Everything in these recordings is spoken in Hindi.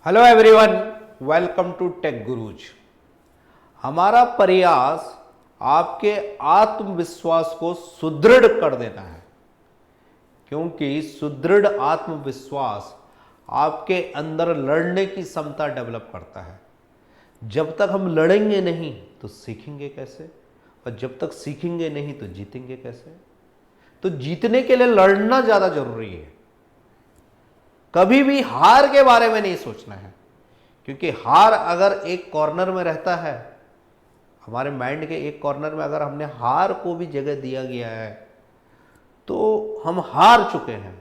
Hello everyone, welcome to tech gurus. हमारा प्रयास आपके आत्मविश्वास को सुदृढ़ कर देना है, क्योंकि सुदृढ़ आत्मविश्वास आपके अंदर लड़ने की क्षमता डेवलप करता है। जब तक हम लड़ेंगे नहीं तो सीखेंगे कैसे, और जब तक सीखेंगे नहीं तो जीतेंगे कैसे। तो जीतने के लिए लड़ना ज्यादा जरूरी है। कभी भी हार के बारे में नहीं सोचना है, क्योंकि हार अगर एक कॉर्नर में रहता है, हमारे माइंड के एक कॉर्नर में अगर हमने हार को भी जगह दिया गया है तो हम हार चुके हैं।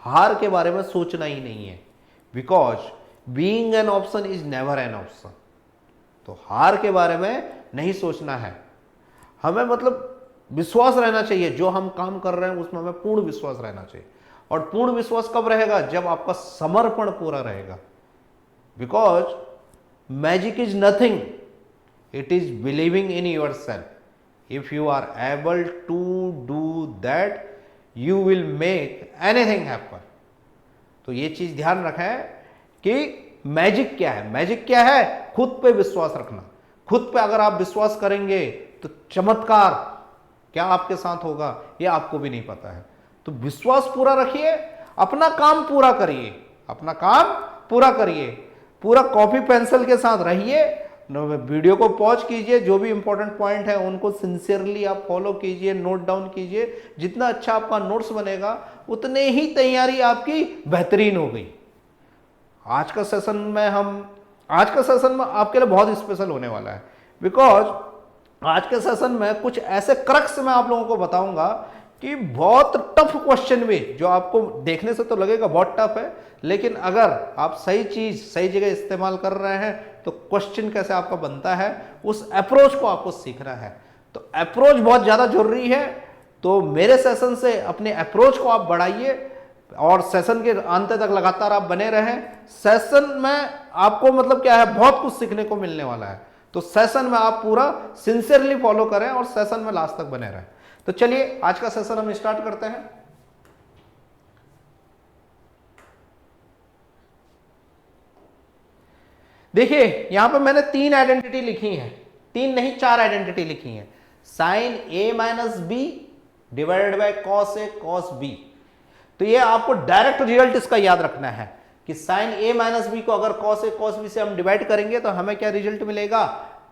हार के बारे में सोचना ही नहीं है, because being an option is never an option. तो हार के बारे में नहीं सोचना है। हमें मतलब विश्वास रहना चाहिए, जो हम काम कर रहे हैं उसमें हमें पूर्ण विश्वास रहना चाहिए। और पूर्ण विश्वास कब रहेगा? जब आपका समर्पण पूरा रहेगा। Because magic is nothing, it is believing in yourself. If you are able to do that, you will make anything happen. तो ये चीज ध्यान रखें कि मैजिक क्या है। मैजिक क्या है? खुद पे विश्वास रखना। खुद पे अगर आप विश्वास करेंगे तो चमत्कार क्या आपके साथ होगा ये आपको भी नहीं पता है। तो विश्वास पूरा रखिए, अपना काम पूरा करिए, अपना काम पूरा करिए, पूरा कॉपी पेंसिल के साथ रहिए। वीडियो को पॉज कीजिए, जो भी इंपॉर्टेंट पॉइंट है उनको सिंसियरली आप फॉलो कीजिए, नोट डाउन कीजिए। जितना अच्छा आपका नोट्स बनेगा उतने ही तैयारी आपकी बेहतरीन हो गई। आज का सेशन में आपके लिए बहुत स्पेशल होने वाला है, बिकॉज आज के सेशन में कुछ ऐसे क्रक्स मैं आप लोगों को बताऊंगा कि बहुत टफ क्वेश्चन भी, जो आपको देखने से तो लगेगा बहुत टफ है, लेकिन अगर आप सही चीज सही जगह इस्तेमाल कर रहे हैं तो क्वेश्चन कैसे आपका बनता है, उस अप्रोच को आपको सीखना है। तो अप्रोच बहुत ज्यादा जरूरी है। तो मेरे सेशन से अपने अप्रोच को आप बढ़ाइए और सेशन के अंत तक लगातार आप बने रहें। सेशन में आपको मतलब क्या है, बहुत कुछ सीखने को मिलने वाला है। तो सेशन में आप पूरा सिंसियरली फॉलो करें और सेशन में लास्ट तक बने रहें। तो चलिए आज का सेशन हम स्टार्ट करते हैं। देखिए यहां पे मैंने 3 आइडेंटिटी लिखी हैं, 3 नहीं 4 आइडेंटिटी लिखी हैं। Sine A minus B divided by cos A cos B. तो ये आपको डायरेक्ट रिजल्ट इसका याद रखना है कि साइन ए माइनस बी को अगर कॉस ए कॉस बी से हम डिवाइड करेंगे तो हमें क्या रिजल्ट मिलेगा?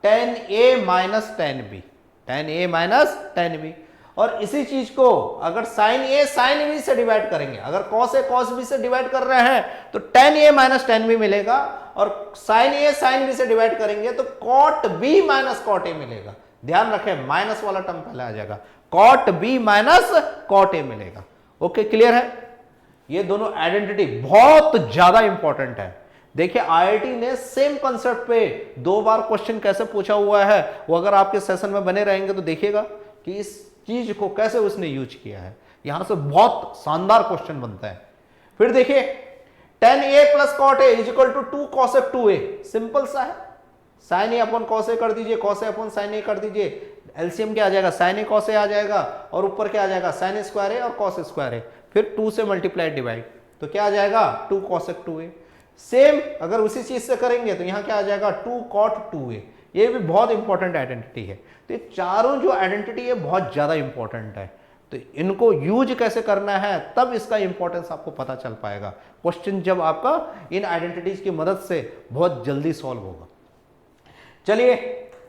Tan A minus tan B, tan A minus tan B. और इसी चीज को अगर साइन ए साइन बी से डिवाइड करेंगे, अगर कॉस ए कॉस बी से डिवाइड कर रहे हैं तो tan A minus tan B मिलेगा। और साइन ए साइन बी से डिवाइड करेंगे तो cot B minus cot A मिलेगा। ध्यान रखें, माइनस वाला टर्म पहले आ जाएगा, cot B minus cot A मिलेगा। ओके, क्लियर है? ये दोनों आइडेंटिटी बहुत ज्यादा इंपॉर्टेंट है। देखिए आईआईटी ने सेम कंसेप्ट पे 2 बार क्वेश्चन कैसे पूछा हुआ है, वो अगर आपके सेशन में बने रहेंगे तो देखिएगा कि इस चीज को कैसे उसने यूज किया है। यहां से बहुत शानदार क्वेश्चन बनता है। फिर देखिए tan A plus cot A is equal to 2 cosec 2a। Simple सा है, sine A upon cos A कर दीजिए, cos A upon sine A कर दीजिए। एलसीएम क्या आ जाएगा? साइन ए कॉस ए आ जाएगा, और ऊपर क्या आ जाएगा? साइन ए स्क्वायर ए और कॉस स्क्वायर ए। फिर 2 से मल्टीप्लाई डिवाइड, तो क्या आ जाएगा? 2 कॉसेक 2a। सेम अगर उसी चीज से करेंगे तो यहां क्या आ जाएगा? 2 कॉट 2a। ये भी बहुत इंपॉर्टेंट आइडेंटिटी है। तो ये चारों जो आइडेंटिटी है बहुत ज्यादा इंपॉर्टेंट है। तो इनको यूज कैसे करना है तब इसका इंपॉर्टेंस आपको पता चल पाएगा। क्वेश्चन जब आपका इन आइडेंटिटीज की मदद से बहुत जल्दी सॉल्व होगा। चलिए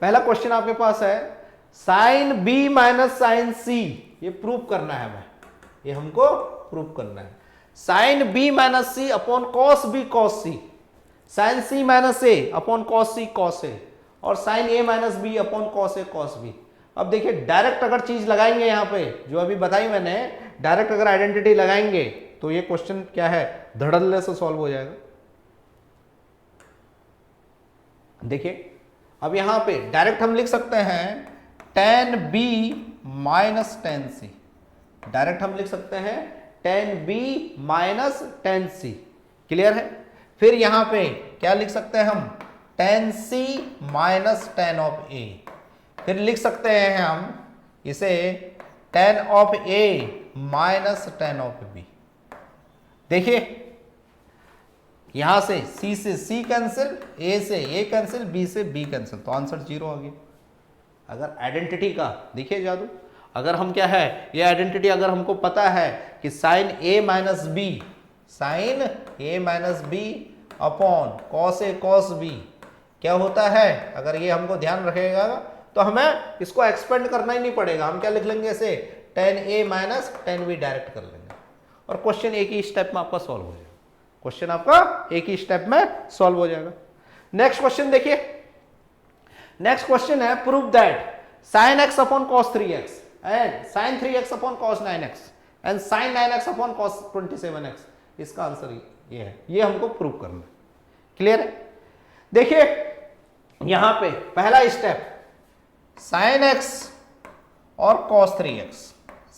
पहला क्वेश्चन आपके पास है, साइन बी माइनस साइन सी। ये प्रूव करना है हमें, ये हमको प्रूव करना है। Sine B minus C upon cos B cos C, sign C minus A upon cos C cos A, और sine A minus B upon cos A cos B. अब देखिए डायरेक्ट अगर चीज लगाएंगे यहां पे जो अभी बताई मैंने, डायरेक्ट अगर आइडेंटिटी लगाएंगे तो ये क्वेश्चन क्या है, धड़ल्ले से सॉल्व हो जाएगा। देखिए अब यहां पे डायरेक्ट हम लिख सकते हैं ten B minus ten C. Direct हम लिख सकते हैं ten B minus ten C. Clear है? फिर यहां पे क्या लिख सकते हैं हम? Ten C minus ten of A. फिर लिख सकते हैं हम इसे ten of A minus ten of B. देखिए यहां से सी से सी कैंसिल, ए से ए कैंसिल, बी से बी कैंसिल, तो आंसर 0 आ गया। अगर आइडेंटिटी का देखिए जादू, अगर हम क्या है ये आइडेंटिटी अगर हमको पता है कि sign A minus B, sine A minus B upon cos A cos B क्या होता है, अगर ये हमको ध्यान रखेगा तो हमें इसको एक्सपेंड करना ही नहीं पड़ेगा। हम क्या लिख लेंगे ऐसे, ten A minus tan B direct कर लेंगे और क्वेश्चन एक ही स्टेप में आपका सॉल्व हो जाएगा। क्वेश्चन आपका एक ही स्टेप में सॉल्व हो जाएगा। नेक्स्ट क्वेश्चन देखिए, नेक्स्ट क्वेश्चन है prove that sin x upon cos 3x and sin 3x upon cos 9x and sin 9x upon cos 27x। इसका आंसर ये है, ये हमको प्रूव करना है। क्लियर है? देखिए यहां पे पहला स्टेप sin x और cos 3x,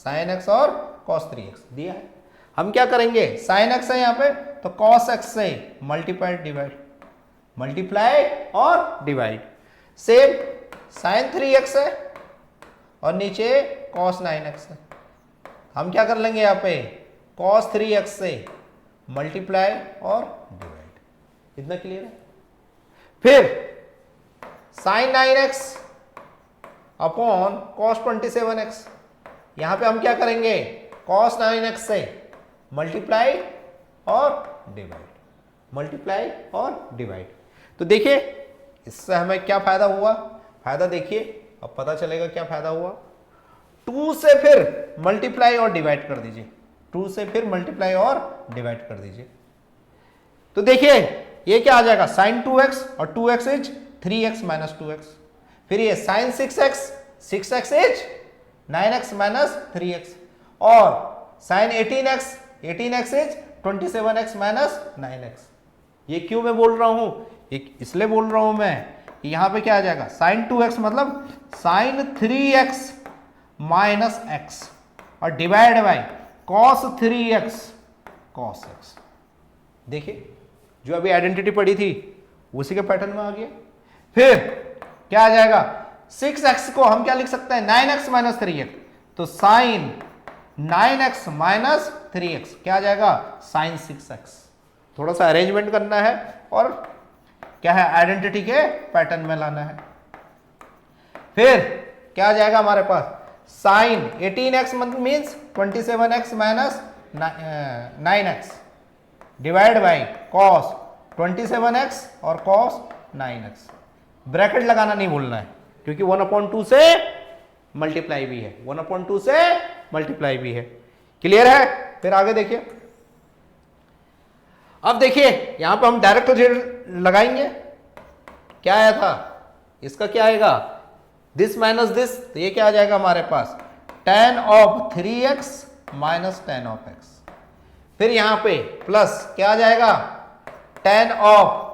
sin x और cos 3x दिया है। हम क्या करेंगे, sin x है यहां पे तो cos x से मल्टीप्लाई डिवाइड, मल्टीप्लाई और डिवाइड, सेम sin 3x है और नीचे cos 9x है। हम क्या कर लेंगे यहाँ पे, cos 3x से मल्टीप्लाई और डिवाइड। इतना क्लियर है? फिर sin 9x upon cos 27x, यहां पे हम क्या करेंगे, cos 9x से मल्टीप्लाई और डिवाइड, मल्टीप्लाई और डिवाइड। तो देखिए इससे हमें क्या फायदा हुआ, फायदा देखिए अब पता चलेगा क्या फायदा हुआ। 2 से फिर मल्टीप्लाई और डिवाइड कर दीजिए, 2 से फिर मल्टीप्लाई और डिवाइड कर दीजिए। तो देखिए ये क्या आ जाएगा, sin 2x और 2x is 3x minus 2x। फिर ये sin 6x, 6x is 9x minus 3x और sin 18x, 18x is 27x minus 9x। ये क्यों मैं बोल रहा हूं, इसलिए बोल रहा हूं मैं, यहां पे क्या आ जाएगा, sin 2x मतलब sin 3x माइनस x और divide by cos 3x cos x। देखिए जो अभी आइडेंटिटी पड़ी थी उसी के पैटर्न में आ गया। फिर क्या आ जाएगा, 6x को हम क्या लिख सकते हैं, 9x माइनस 3x, तो sin 9x माइनस 3x क्या आ जाएगा, sin 6x। थोड़ा सा अरेंजमेंट करना है और क्या है, आइडेंटिटी के पैटर्न में लाना है। फिर क्या आ जाएगा हमारे पास, sin 18x means 27x minus 9x divide by cos 27x और cos 9x। ब्रैकेट लगाना नहीं भूलना है क्योंकि 1/2 से मल्टीप्लाई भी है, 1/2 से मल्टीप्लाई भी है। क्लियर है? फिर आगे देखिए, अब देखिए यहां पे हम डायरेक्ट रिजल्ट लगाएंगे। क्या आया था, इसका क्या आएगा, दिस माइनस दिस, तो ये क्या आ जाएगा हमारे पास, tan of 3x minus tan of x। फिर यहां पे प्लस क्या आ जाएगा, tan of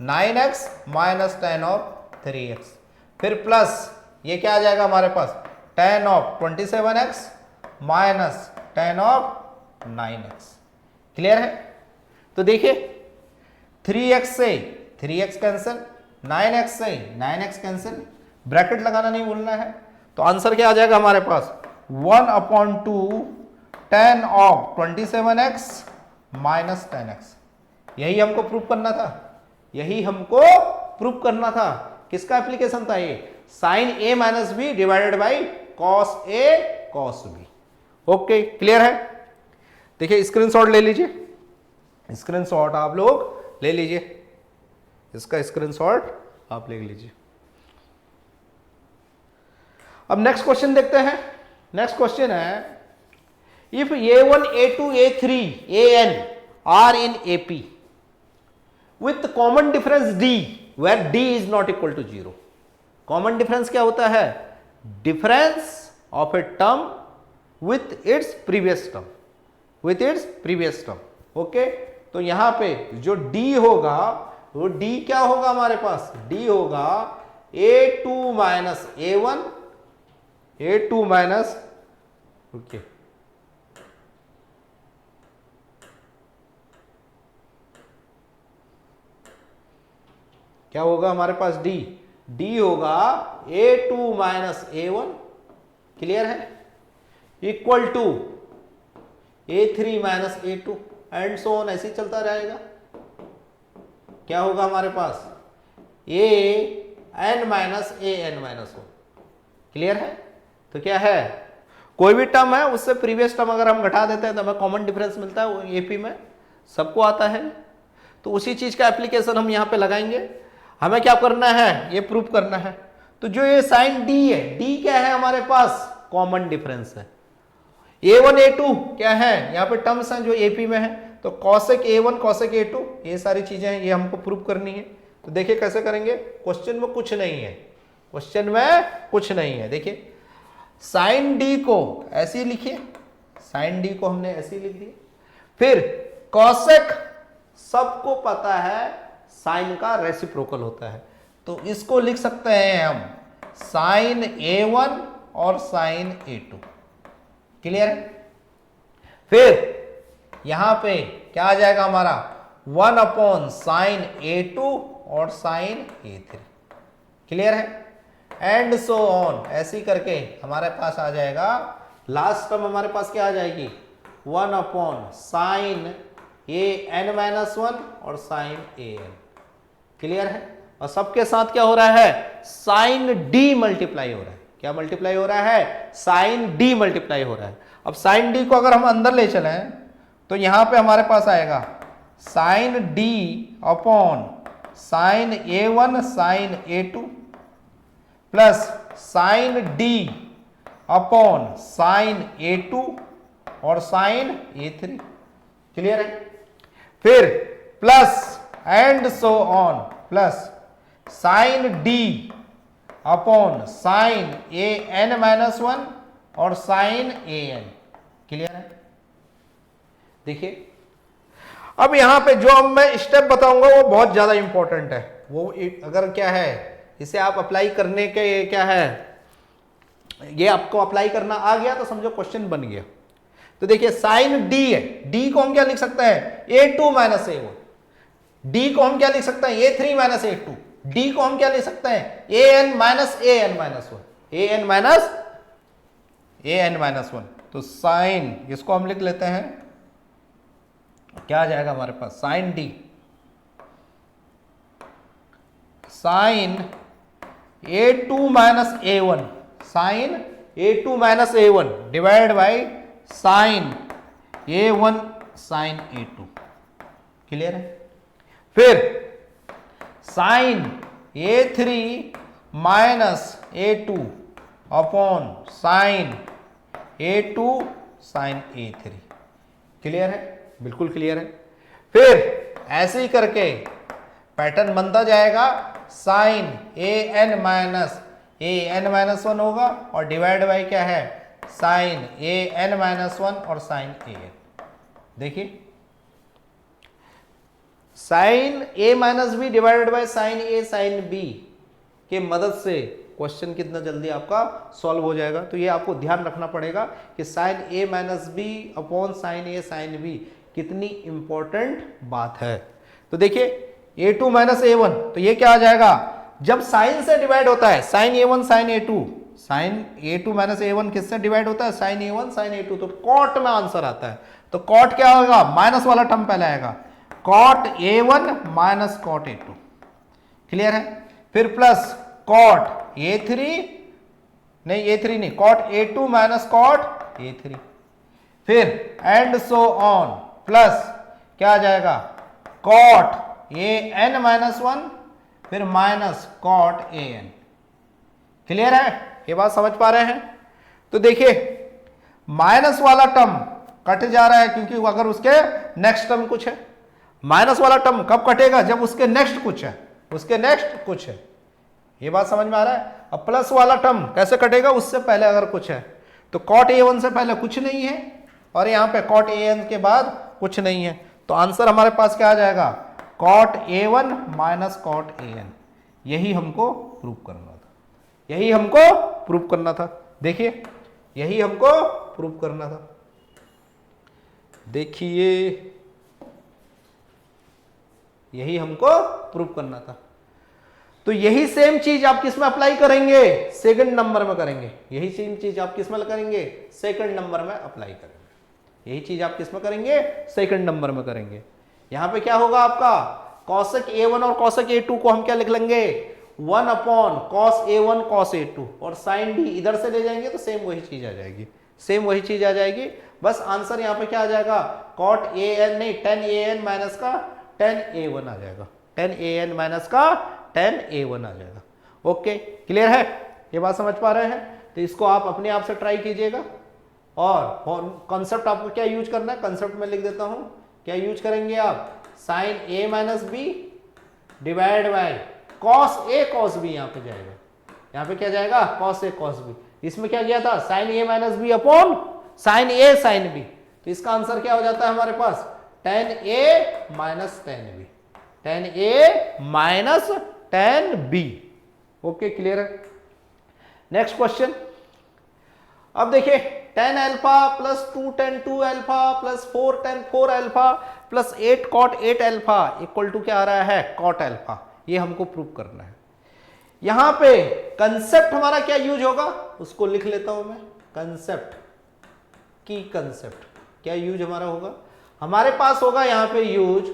9x minus tan of 3x। फिर प्लस ये क्या आ जाएगा हमारे पास, tan of 27x minus tan of 9x। Clear है? तो देखिए 3x से 3x कैंसिल, 9x से 9x कैंसिल, ब्रैकेट लगाना नहीं भूलना है। तो आंसर क्या आ जाएगा हमारे पास, 1/2 tan of 27x minus 10x। यही हमको प्रूफ करना था, यही हमको प्रूफ करना था। किसका एप्लीकेशन था ये, sin a minus B divided by cos a cos b। Okay clear है? देखिए स्क्रीनशॉट ले लीजिए, स्क्रीनशॉट आप लोग ले लीजिए, इसका स्क्रीनशॉट आप ले लीजिए। अब नेक्स्ट क्वेश्चन देखते हैं। नेक्स्ट क्वेश्चन है, if a1 a2 a3 an are in ap with common difference d where d is not equal to 0। Common difference क्या होता है, difference of a term with its previous term, with its previous term. Okay, तो यहां पे जो d होगा वो d क्या होगा हमारे पास, d होगा a2 minus a1, a2 minus, okay क्या होगा हमारे पास, d होगा a2 माइनस a1। क्लियर है? Equal to a3 minus a2 and so on, ऐसे ही चलता रहेगा। क्या होगा हमारे पास A N minus A N minus 1। Clear है? तो क्या है, कोई भी टर्म है उससे प्रीवियस टर्म अगर हम घटा देते हैं तो हमें कॉमन डिफरेंस मिलता है, वो एपी में सबको आता है। तो उसी चीज का एप्लीकेशन हम यहां पे लगाएंगे। हमें क्या करना है, ये प्रूफ करना है। तो जो ये साइन डी है, डी क्या है हमारे पास, कॉमन डिफरेंस है। a1 a2 क्या है, यहाँ पे टर्म्स हैं जो एपी में है, तो कॉसेक a1 कॉसेक a2 ये सारी चीजें हैं, ये हमको प्रूफ करनी है। तो देखिए कैसे करेंगे, क्वेश्चन में कुछ नहीं है, क्वेश्चन में कुछ नहीं है। देखिए साइन डी को ऐसे लिखिए, साइन डी को हमने ऐसे लिख दिया। फिर कॉसेक सबको पता है साइन का रेसिप्रोकल होता है, तो इसको लिख सकते हैं हम साइन a1 और साइन a2। क्लियर है? फिर यहां पे क्या आ जाएगा हमारा 1 अपॉन साइन a2 और साइन a3। क्लियर है? एंड सो ऑन, ऐसे ही करके हमारे पास आ जाएगा लास्ट टर्म, हमारे पास क्या आ जाएगी 1 upon sine A N minus 1 और साइन ए एन। क्लियर है? और सबके साथ क्या हो रहा है, साइन डी मल्टीप्लाई हो रहा है। क्या मल्टीप्लाई हो रहा है, साइन डी मल्टीप्लाई हो रहा है। अब साइन डी को अगर हम अंदर ले चले तो यहां पे हमारे पास आएगा sine D upon sine a1 sine a2 plus sine D upon sine a2 और साइन a3। क्लियर है? फिर plus and so on, plus sine D upon sine A N minus 1 और साइन ए एन। क्लियर है? देखिए अब यहां पे जो अब मैं स्टेप बताऊंगा वो बहुत ज्यादा इंपॉर्टेंट है। वो अगर क्या है, इसे आप अप्लाई करने के क्या है, ये आपको अप्लाई करना आ गया तो समझो क्वेश्चन बन गया। तो देखिए साइन डी है, डी को हम क्या लिख सकते हैं a2 माइनस a1। डी को हम क्या लिख सकते हैं a3 माइनस a2। डी को हम क्या लिख सकते हैं an minus an minus 1, an minus an minus 1। तो साइन इसको हम लिख लेते हैं, क्या आ जाएगा हमारे पास sine D sine a2 minus a1, sine a2 minus a1 divide by sine a1 sine a2। Clear है? फिर sine a3 minus a2 upon sine a2 sine a3। Clear है? बिल्कुल क्लियर है। फिर ऐसे ही करके पैटर्न बनता जाएगा, साइन an माइनस 1 होगा और डिवाइड बाई क्या है साइन an माइनस 1 और साइन an। देखिए sine a minus B divided by sine a sine b के मदद से क्वेश्चन कितना जल्दी आपका सॉल्व हो जाएगा। तो ये आपको ध्यान रखना पड़ेगा कि sine a minus B upon sine a sine b कितनी इंपॉर्टेंट बात है। तो देखिए a2 माइनस a1, तो ये क्या आ जाएगा, जब साइन से डिवाइड होता है sign a1 sine a2, sign a2 minus a1 किससे डिवाइड होता है साइन a1 साइन a2, तो कॉट में आंसर आता है। तो कॉट क्या होगा, माइनस वाला टर्म पहले आएगा, cot a1 minus cot a2। Clear है? फिर प्लस कॉट a3 नहीं cot a2 minus cot a3। फिर एंड सो ऑन, प्लस क्या आ जाएगा कॉट an माइनस 1 फिर माइनस कॉट an। क्लियर है? ये बात समझ पा रहे हैं? तो देखिए माइनस वाला टर्म कट जा रहा है क्योंकि अगर उसके नेक्स्ट टर्म कुछ है। माइनस वाला टर्म कब कटेगा, जब उसके नेक्स्ट कुछ है, उसके नेक्स्ट कुछ है। ये बात समझ में आ रहा है? अब प्लस वाला टर्म कैसे कटेगा, उससे पहले अगर कुछ है। तो कॉट a1 से पहले कुछ नहीं है और यहां पे कॉट an के बाद कुछ नहीं है, तो आंसर हमारे पास क्या आ जाएगा cot a1 minus cot an। यही हमको प्रूव करना था, यही हमको प्रूव करना था। देखिए यही हमको प्रूव करना था। देखिए यही हमको प्रूव करना था। तो यही सेम चीज आप किस में अप्लाई करेंगे, सेकंड नंबर में करेंगे। यही सेम चीज आप किस में करेंगे, सेकंड नंबर में अप्लाई करेंगे। यही चीज आप किस में करेंगे, सेकंड नंबर में करेंगे। यहां पे क्या होगा आपका कॉसेक A1 और कॉसेक A2 को हम क्या लिख लेंगे, 1 upon cos A1 cos A2, और साइन भी इधर से ले जाएंगे तो सेम वही चीज आ जाएगी, सेम वही चीज आ जाएगी। बस आंसर यहाँ पे क्या आ जाएगा, कॉट AN नहीं 10AN माइनस का 10A1 आ जाएगा, 10AN माइनस का 10A1 आ जाएगा। ओके, क्लियर है, ये बात समझ पा रहे हैं? तो इसको आप अपने आप से ट्राई कीजिएगा। और कॉन्सेप्ट आपको क्या यूज करना है, कॉन्सेप्ट में लिख देता हूं, क्या यूज करेंगे आप, sine A minus B divide by cos A cos B, यहाँ पे जाएगा, यहाँ पे क्या जाएगा, कॉस A कॉस B। इसमें क्या किया था, sine A minus B upon sine A sine B, तो इसका आंसर क्या हो जाता है हमारे पास, 10A minus 10B, 10A minus 10B। Okay, clear है? नेक्स्ट क्वेश्चन, अब देखिए 10 alpha plus 2 tan 2 alpha plus 4 tan 4 alpha plus 8 cot 8 alpha equal to क्या आ रहा है, cot अल्फा। ये हमको प्रूव करना है। यहां पे कंसेप्ट हमारा क्या यूज होगा, उसको लिख लेता हूं मैं, कंसेप्ट की कंसेप्ट क्या यूज हमारा होगा, हमारे पास होगा यहां पे use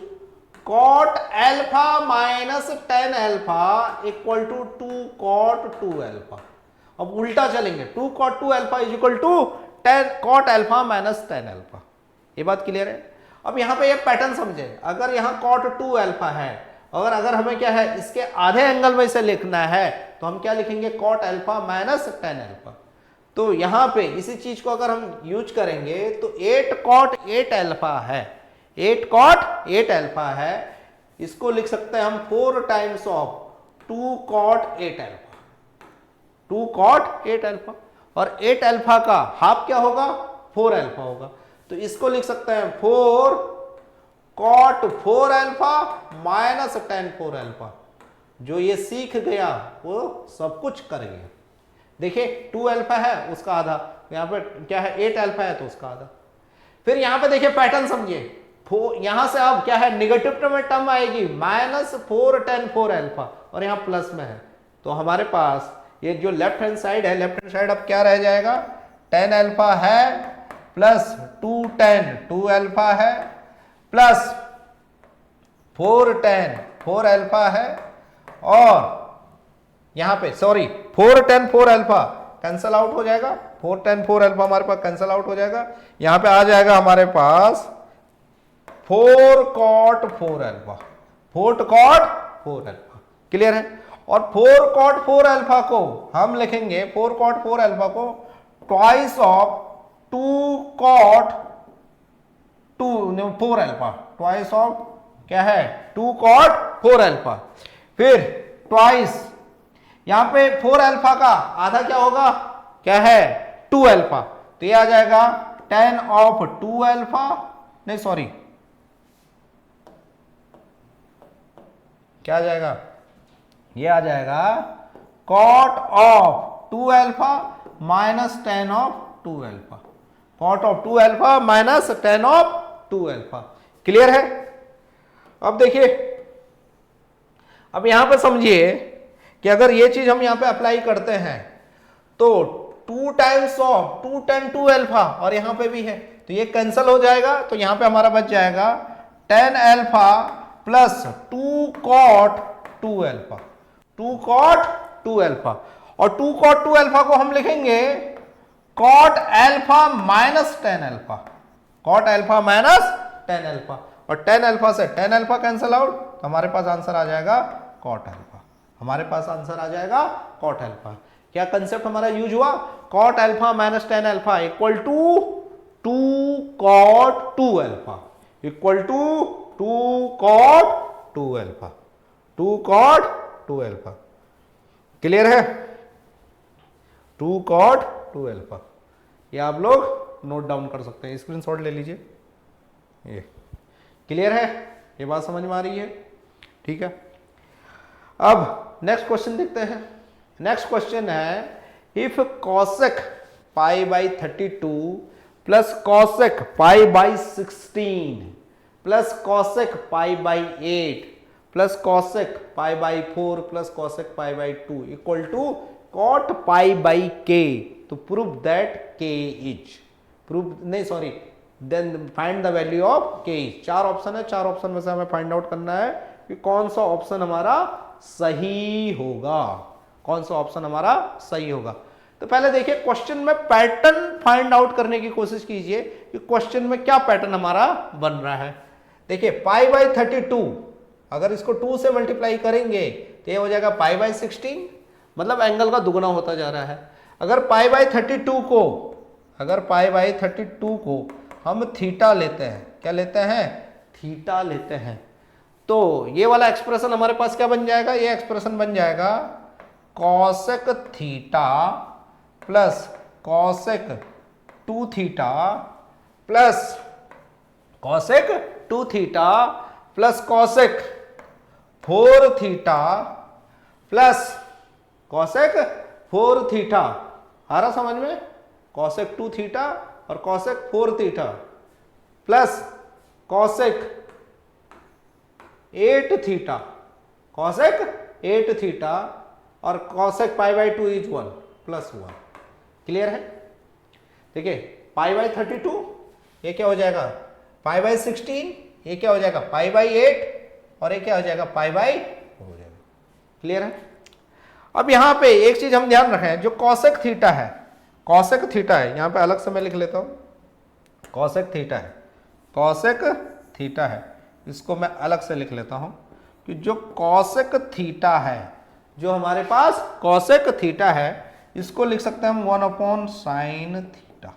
cot alpha minus tan alpha equal to 2 cot 2 alpha. अब उल्टा चलेंगे, 2 cot 2 alpha is equal to 10 cot alpha minus tan alpha. ये बात क्लियर है? अब यहां पे ये पैटर्न समझे, अगर यहां cot 2 अल्फा है, अगर हमें क्या है इसके आधे एंगल में से लिखना है तो हम क्या लिखेंगे, cot alpha minus tan alpha. तो यहां पे इसी चीज को अगर हम यूज करेंगे तो 8 cot 8 अल्फा है, 8 cot 8 अल्फा है, इसको लिख सकते हैं हम 4 times of 2 cot 8 alpha, 2 cot 8 alpha, और 8 अल्फा का हाफ क्या होगा, 4 अल्फा होगा, तो इसको लिख सकते हैं 4 cot 4 alpha minus tan 4 alpha. जो ये सीख गया वो सब कुछ कर गया। देखिए 2 अल्फा है उसका आधा, यहां पे क्या है 8 अल्फा है तो उसका आधा। फिर यहां पे देखिए पैटर्न समझिए, यहां से अब क्या है निगेटिव में टर्म आएगी माइनस 4 tan 4 अल्फा, और यहां प्लस में है, तो हमारे पास ये जो लेफ्ट हैंड साइड है, लेफ्ट हैंड साइड अब क्या रह जाएगा, 10 अल्फा है प्लस 2 tan 2 अल्फा है प्लस 4 tan 4 अल्फा है, और यहां पे sorry 4 tan 4 alpha cancel out हो जाएगा, 4 tan 4 अल्फा हमारे पास कैंसल आउट हो जाएगा, यहां पे आ जाएगा हमारे पास 4 cot 4 alpha, 4 cot 4 alpha. Clear है? और 4 cot 4 अल्फा को हम लिखेंगे, 4 cot 4 अल्फा को twice of 2 cot 4 alpha, twice of क्या है 2 cot 4 अल्फा, फिर ट्वाइस यहां पे 4 अल्फा का आधा क्या होगा, क्या है 2 अल्फा, तो ये आ जाएगा 10 ऑफ 2 अल्फा, नहीं सॉरी क्या आ जाएगा, ये आ जाएगा cot of 2 alpha minus 10 of 2 alpha, cot of 2 alpha minus 10 of 2 alpha. Clear है? अब देखिए, अब यहां पे समझिए कि अगर ये चीज हम यहां पे अप्लाई करते हैं तो 2 टाइम्स ऑफ 2 tan 2 अल्फा, और यहां पे भी है तो ये कैंसिल हो जाएगा, तो यहां पे हमारा बच जाएगा 10 alpha plus 2 cot 2 alpha, 2 cot 2 alpha, और 2 cot 2 अल्फा को हम लिखेंगे cot alpha minus 10 alpha, cot alpha minus 10 alpha, और 10 अल्फा से 10 अल्फा कैंसिल आउट, तो हमारे पास आंसर आ जाएगा cot अल्फा, हमारे पास आंसर आ जाएगा cot अल्फा। क्या कंसेप्ट हमारा यूज हुआ, cot alpha minus 10 alpha equal to 2 cot 2 alpha equal to 2 cot 2 alpha, 2 cot 2 alpha. Clear है? 2 cot 2 अल्फा, ये आप लोग नोट डाउन कर सकते हैं, स्क्रीनशॉट ले लीजिए। ये क्लियर है? ये बात समझ में आ रही है? ठीक है, अब नेक्स्ट क्वेश्चन देखते हैं। नेक्स्ट क्वेश्चन है, if cosec pi by 32 plus cosec pi by 16 plus cosec pi by 8 plus cosec pi by 4 plus cosec pi by 2 equal to cot pi by k, तो prove that k is prove नहीं sorry then find the value of k is. चार ऑप्शन है, चार ऑप्शन में से हमें फाइंड आउट करना है कि कौन सा ऑप्शन हमारा सही होगा, कौन सा ऑप्शन हमारा सही होगा। तो पहले देखिए क्वेश्चन में पैटर्न फाइंड आउट करने की कोशिश कीजिए कि क्वेश्चन में क्या पैटर्न हमारा बन रहा है। देखिए π/32, अगर इसको 2 से मल्टीप्लाई करेंगे तो ये हो जाएगा π/16, मतलब एंगल का दुगना होता जा रहा है। अगर π/32 को हम थीटा लेते हैं, क्या लेते हैं, थीटा लेते हैं, तो ये वाला एक्सप्रेशन हमारे पास क्या बन जाएगा, ये एक्सप्रेशन बन जाएगा cosec theta plus cosec 2 theta plus cosec 2 theta plus cosec 4 theta plus cosec 4 theta. आ रहा समझ में, कॉसेक 2 थीटा और cosec 4 theta plus cosec 8 theta, cosec 8 theta और कॉसेक π/2 इज 1 प्लस 1। क्लियर है। देखिए π/32 ये क्या हो जाएगा, π/16 ये क्या हो जाएगा, π/8 और ये क्या हो जाएगा, π/4 हो जाएगा। क्लियर है। अब यहां पे एक चीज हम ध्यान रखें, जो कॉसेक थीटा है, कॉसेक थीटा है, यहां पे अलग से मैं लिख लेता हूं, कॉसेक थीटा है, कॉसेक थीटा है, इसको मैं अलग से लिख लेता हूं कि जो कॉसेक थीटा है, जो हमारे पास कॉसेक थीटा है, इसको लिख सकते हैं हम 1/sin थीटा।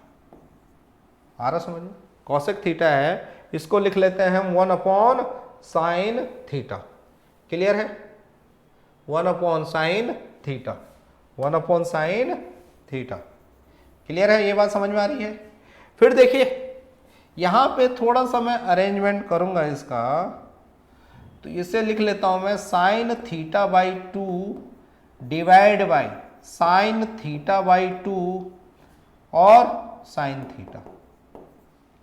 आ रहा समझ में, कॉसेक थीटा है, इसको लिख लेते हैं हम 1/sin थीटा। क्लियर है, 1/sin theta, 1/sin theta. Clear है, ये बात समझ में आ रही है। फिर देखिए यहां पे थोड़ा सा मैं अरेंजमेंट करूंगा इसका, तो इसे लिख लेता हूं मैं sin θ/2 डिवाइड बाई sin θ/2 और sin थीटा।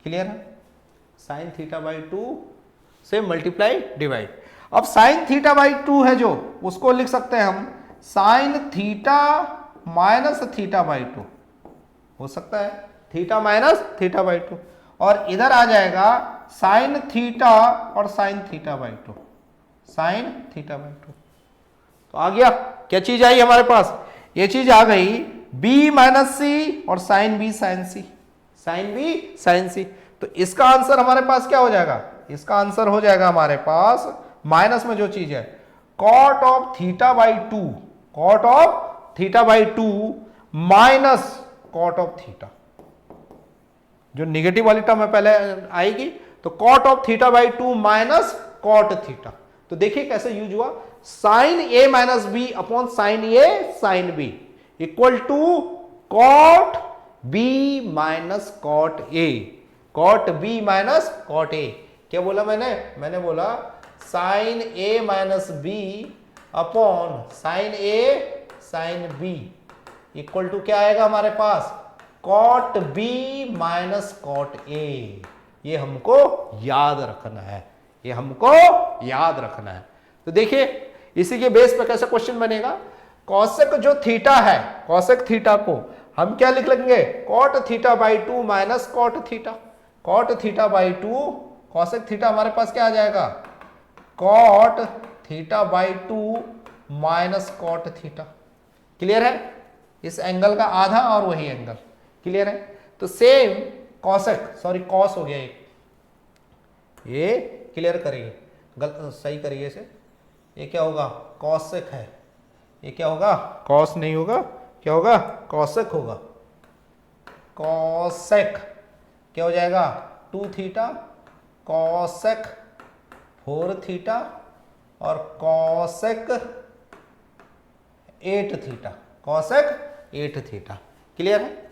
क्लियर है, sin θ/2 से मल्टीप्लाई डिवाइड। अब sin θ/2 है जो, उसको लिख सकते हैं हम sin θ माइनस θ/2, हो सकता है थीटा माइनस θ/2, और इधर आ जाएगा sin थीटा और sin θ/2, sin θ/2। तो आ गया, क्या चीज आई हमारे पास, ये चीज आ गई b माइनस सी और sin b sin c, sin b sin c। तो इसका आंसर हमारे पास क्या हो जाएगा, इसका आंसर हो जाएगा हमारे पास माइनस में जो चीज है cot of θ/2, cot of θ/2 minus cot of theta. जो निगेटिव वाली टर्म है पहले आएगी, तो cot of θ/2 minus cot theta. तो देखिए कैसे यूज हुआ, sin a minus B upon sin a sin b equal to cot b minus cot a, cot b minus cot a। क्या बोला मैंने बोला sin a minus B upon sin a sin b equal to क्या आएगा हमारे पास, cot b minus cot a। ये हमको याद रखना है, ये हमको याद रखना है। तो देखिए इसी के बेस पे कैसे क्वेश्चन बनेगा, कॉसेक जो थीटा है, कॉसेक थीटा को हम क्या लिख लेंगे, cot θ/2 minus cot theta, cot θ/2, cosec theta हमारे पास क्या आ जाएगा, cot θ/2 minus cot theta. Clear है, इस एंगल का आधा और वही एंगल। क्लियर है। तो सेम कॉसेक, सॉरी कॉस हो गया एक, ये क्लियर करिए, सही करिए इसे, ये क्या होगा, कॉसेक है, ये क्या होगा, कॉस नहीं होगा, क्या होगा, कॉसेक होगा। कॉसेक क्या हो जाएगा, 2 थीटा कॉसेक 4 थीटा और cosec 8 theta, cosec 8 theta. Clear है।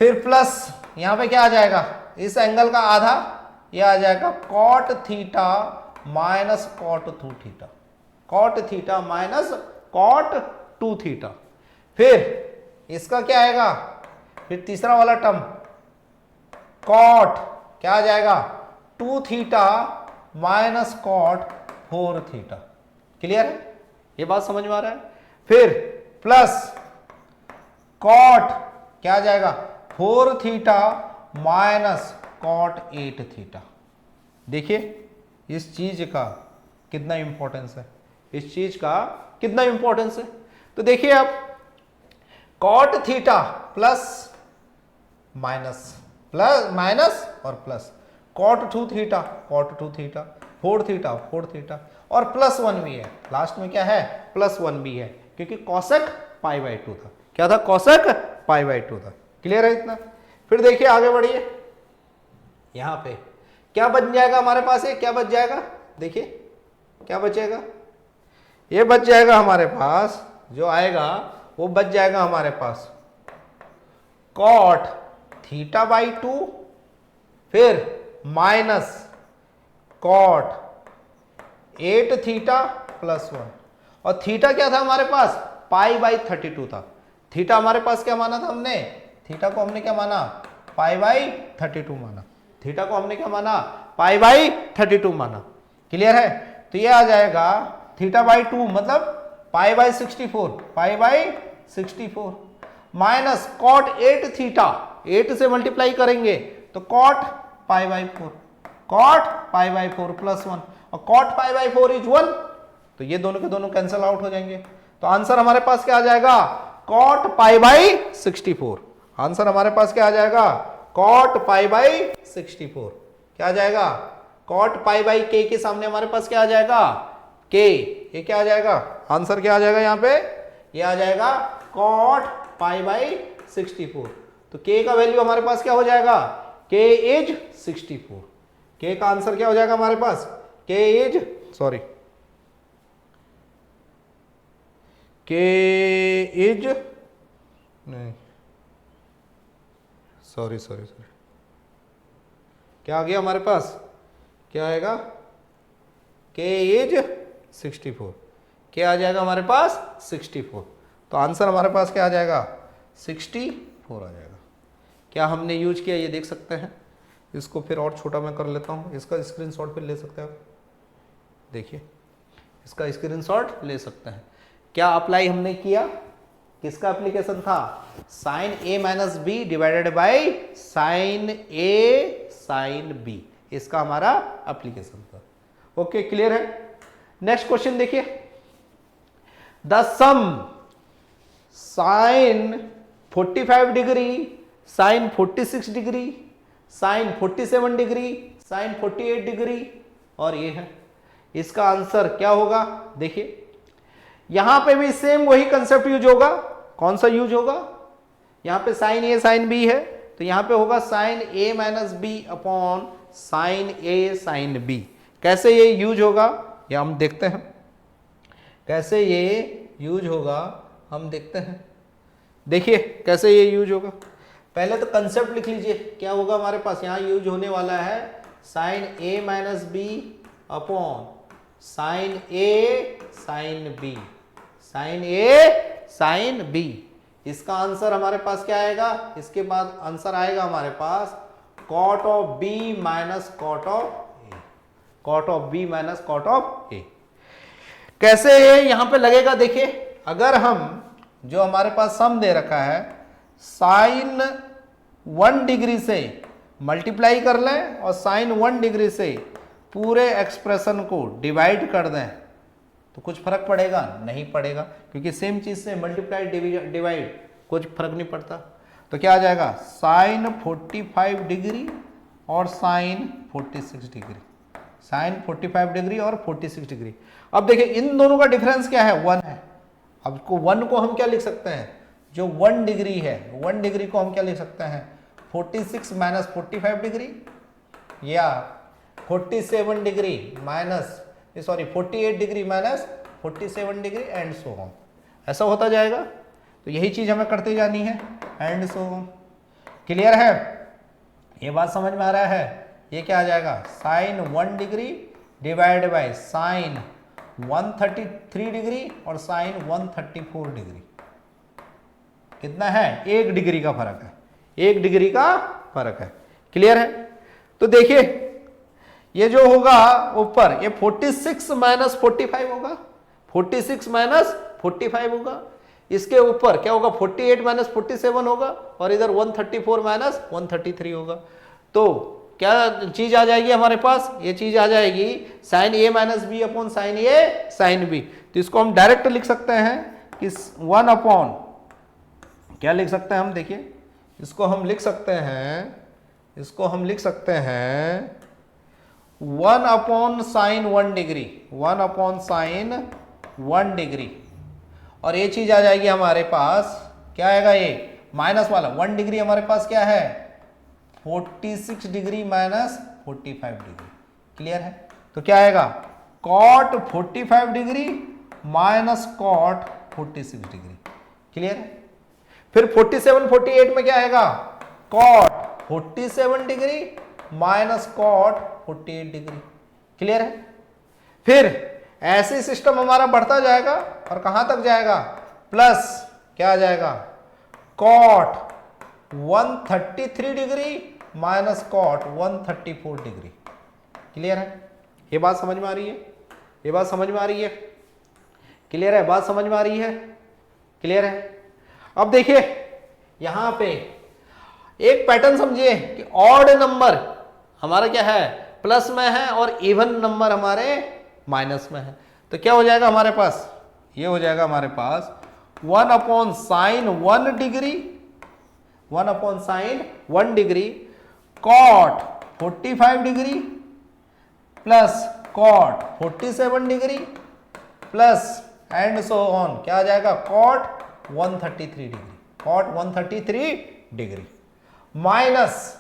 फिर प्लस यहां पे क्या आ जाएगा, इस एंगल का आधा, यह आ जाएगा cot theta minus cot 2 theta, cot theta minus cot 2 theta. फिर इसका क्या आएगा, फिर तीसरा वाला टर्म cot क्या आ जाएगा, 2 theta minus cot 4 theta. Clear है, ये बात समझ में आ रहा है। फिर प्लस cot क्या आ जाएगा, 4 थीटा माइनस cot 8 थीटा। देखिए इस चीज का कितना इंपॉर्टेंस है, इस चीज का कितना इंपॉर्टेंस है। तो देखिए आप कॉट थीटा प्लस माइनस और plus, cot 2 theta, four theta और प्लस 1 भी है, लास्ट में क्या है प्लस 1 भी है, क्योंकि कॉसेक π/2 था। क्या था, कॉसेक π/2 था। क्लियर है इतना। फिर देखिए आगे बढ़िए, यहां पे क्या बच जाएगा हमारे पास, ये क्या बच जाएगा, देखिए क्या बचेगा, ये बच जाएगा हमारे पास, जो आएगा वो बच जाएगा हमारे पास कॉट θ/2 फिर माइनस कॉट 8 थीटा प्लस 1, और थीटा क्या था हमारे पास π/32 था। थीटा हमारे पास क्या माना था हमने, थीटा को हमने क्या माना π/32 माना, थीटा को हमने क्या माना π/32 माना। क्लियर है। तो ये आ जाएगा θ/2 मतलब π/64 माइनस कॉट 8 थीटा, 8 से मल्टीप्लाई करेंगे तो कॉट π/4 प्लस 1, और कॉट π/4 इज 1, तो ये दोनों के दोनों कैंसिल आउट हो जाएंगे। तो आंसर हमारे पास क्या आ जाएगा, कॉट π/64। आंसर हमारे पास क्या आ जाएगा, कॉट π/64। क्या आ जाएगा, कॉट π/k के सामने हमारे पास क्या आ जाएगा, k, ये क्या आ जाएगा, आंसर क्या आ जाएगा यहाँ पे, ये आ जाएगा कॉट π/64। तो k का वैल्यू हमारे पास क्या हो जाएगा, k इज 64। k का आंसर क्या हो जाएगा हमारे पास, k इज क्या आ गया हमारे पास, क्या आएगा, k इज 64, क्या आ जाएगा हमारे पास 64। तो आंसर हमारे पास क्या आ जाएगा 64 आ जाएगा। क्या हमने यूज किया ये देख सकते हैं। इसको फिर और छोटा मैं कर लेता हूँ, इसका स्क्रीनशॉट फिर ले सकते हैं आप, देखिए इसका स्क्रीनशॉट ले सकते हैं। क्या अप्लाई हमने किया, किसका एप्लीकेशन था, sine a minus B divided by sine a sine b, इसका हमारा एप्लीकेशन था। ओके क्लियर है। नेक्स्ट क्वेश्चन देखिए, the sum sine 45 degree, sine 46 degree, sine 47 degree, sine 48 degree, और ये है, इसका आंसर क्या होगा। देखिए यहां पे भी सेम वही कंसेप्ट यूज होगा। कौन सा यूज होगा, यहां पे साइन ए साइन बी है, तो यहां पे होगा sign A minus B upon sine A sine B. कैसे ये यूज होगा ये हम देखते हैं, कैसे ये यूज होगा हम देखते हैं। देखिए कैसे ये यूज होगा, पहले तो कंसेप्ट लिख लीजिए। क्या होगा हमारे पास, यहां यूज होने वाला है sine A minus B upon sine A sine B, sine A sine B. इसका आंसर हमारे पास क्या आएगा, इसके बाद आंसर आएगा हमारे पास cot of B minus cot of A, cot of B minus cot of A. कैसे ये यहां पे लगेगा, देखिए अगर हम जो हमारे पास सम दे रखा है साइन 1 डिग्री से मल्टीप्लाई कर लें और साइन 1 डिग्री से पूरे एक्सप्रेशन को डिवाइड कर दें, तो कुछ फर्क पड़ेगा, नहीं पड़ेगा, क्योंकि सेम चीज से मल्टीप्लाई डिवाइड कुछ फर्क नहीं पड़ता। तो क्या आ जाएगा, साइन 45 डिग्री और साइन 46 डिग्री, साइन 45 डिग्री और 46 डिग्री। अब देखिए इन दोनों का डिफरेंस क्या है, 1 है। अब को 1 को हम क्या लिख सकते हैं, जो 1 डिग्री है, 1 डिग्री को हम क्या लिख सकते हैं, 46 माइनस 45 डिग्री, या 47 degree minus 48 degree minus 47 degree and so on, ऐसा होता जाएगा। तो यही चीज हमें करते जानी है, एंड सो ऑन। क्लियर है, ये बात समझ में आ रहा है। ये क्या आ जाएगा, sine 1 degree divide by sine 133 degree और साइन 134 डिग्री, कितना है, 1 डिग्री का फर्क है, 1 डिग्री का फर्क है। क्लियर है। तो देखिए ये जो होगा ऊपर, ये 46 माइनस 45 होगा, 46 माइनस 45 होगा। इसके ऊपर क्या होगा, 48 माइनस 47 होगा, और इधर 134 माइनस 133 होगा। तो क्या चीज आ जाएगी हमारे पास, ये चीज आ जाएगी sign A minus B upon sine A sine B. तो इसको हम डायरेक्ट लिख सकते हैं कि 1 अपॉन, क्या लिख सकते हैं हम, देखिए इसको हम लिख सकते हैं, इसको हम लिख सकते हैं 1 upon sine 1 degree, 1 upon sine 1 degree, और ये चीज आ जाएगी हमारे पास, क्या आएगा ये माइनस वाला 1 डिग्री हमारे पास क्या है 46 डिग्री माइनस 45 डिग्री। क्लियर है? तो क्या आएगा cot 45 degree minus cot 46 degree. Clear है? फिर 47 48 में क्या आएगा cot 47 degree minus cot 48 degree. Clear है? फिर ऐसे सिस्टम हमारा बढ़ता जाएगा और कहां तक जाएगा, प्लस क्या आ जाएगा cot 133 degree minus cot 134 degree. Clear है? ये बात समझ में आ रही है? ये बात समझ में आ रही है? क्लियर है? बात समझ में आ रही है? क्लियर है? अब देखिए यहां पे एक पैटर्न समझिए कि ऑड नंबर हमारा क्या है प्लस में है और इवन नंबर हमारे माइनस में है। तो क्या हो जाएगा हमारे पास, ये हो जाएगा हमारे पास 1 upon sine 1 degree, 1 upon sine 1 degree cot 45 degree plus cot 47 degree plus and so on, क्या आ जाएगा cot 133 degree, cot 133 degree minus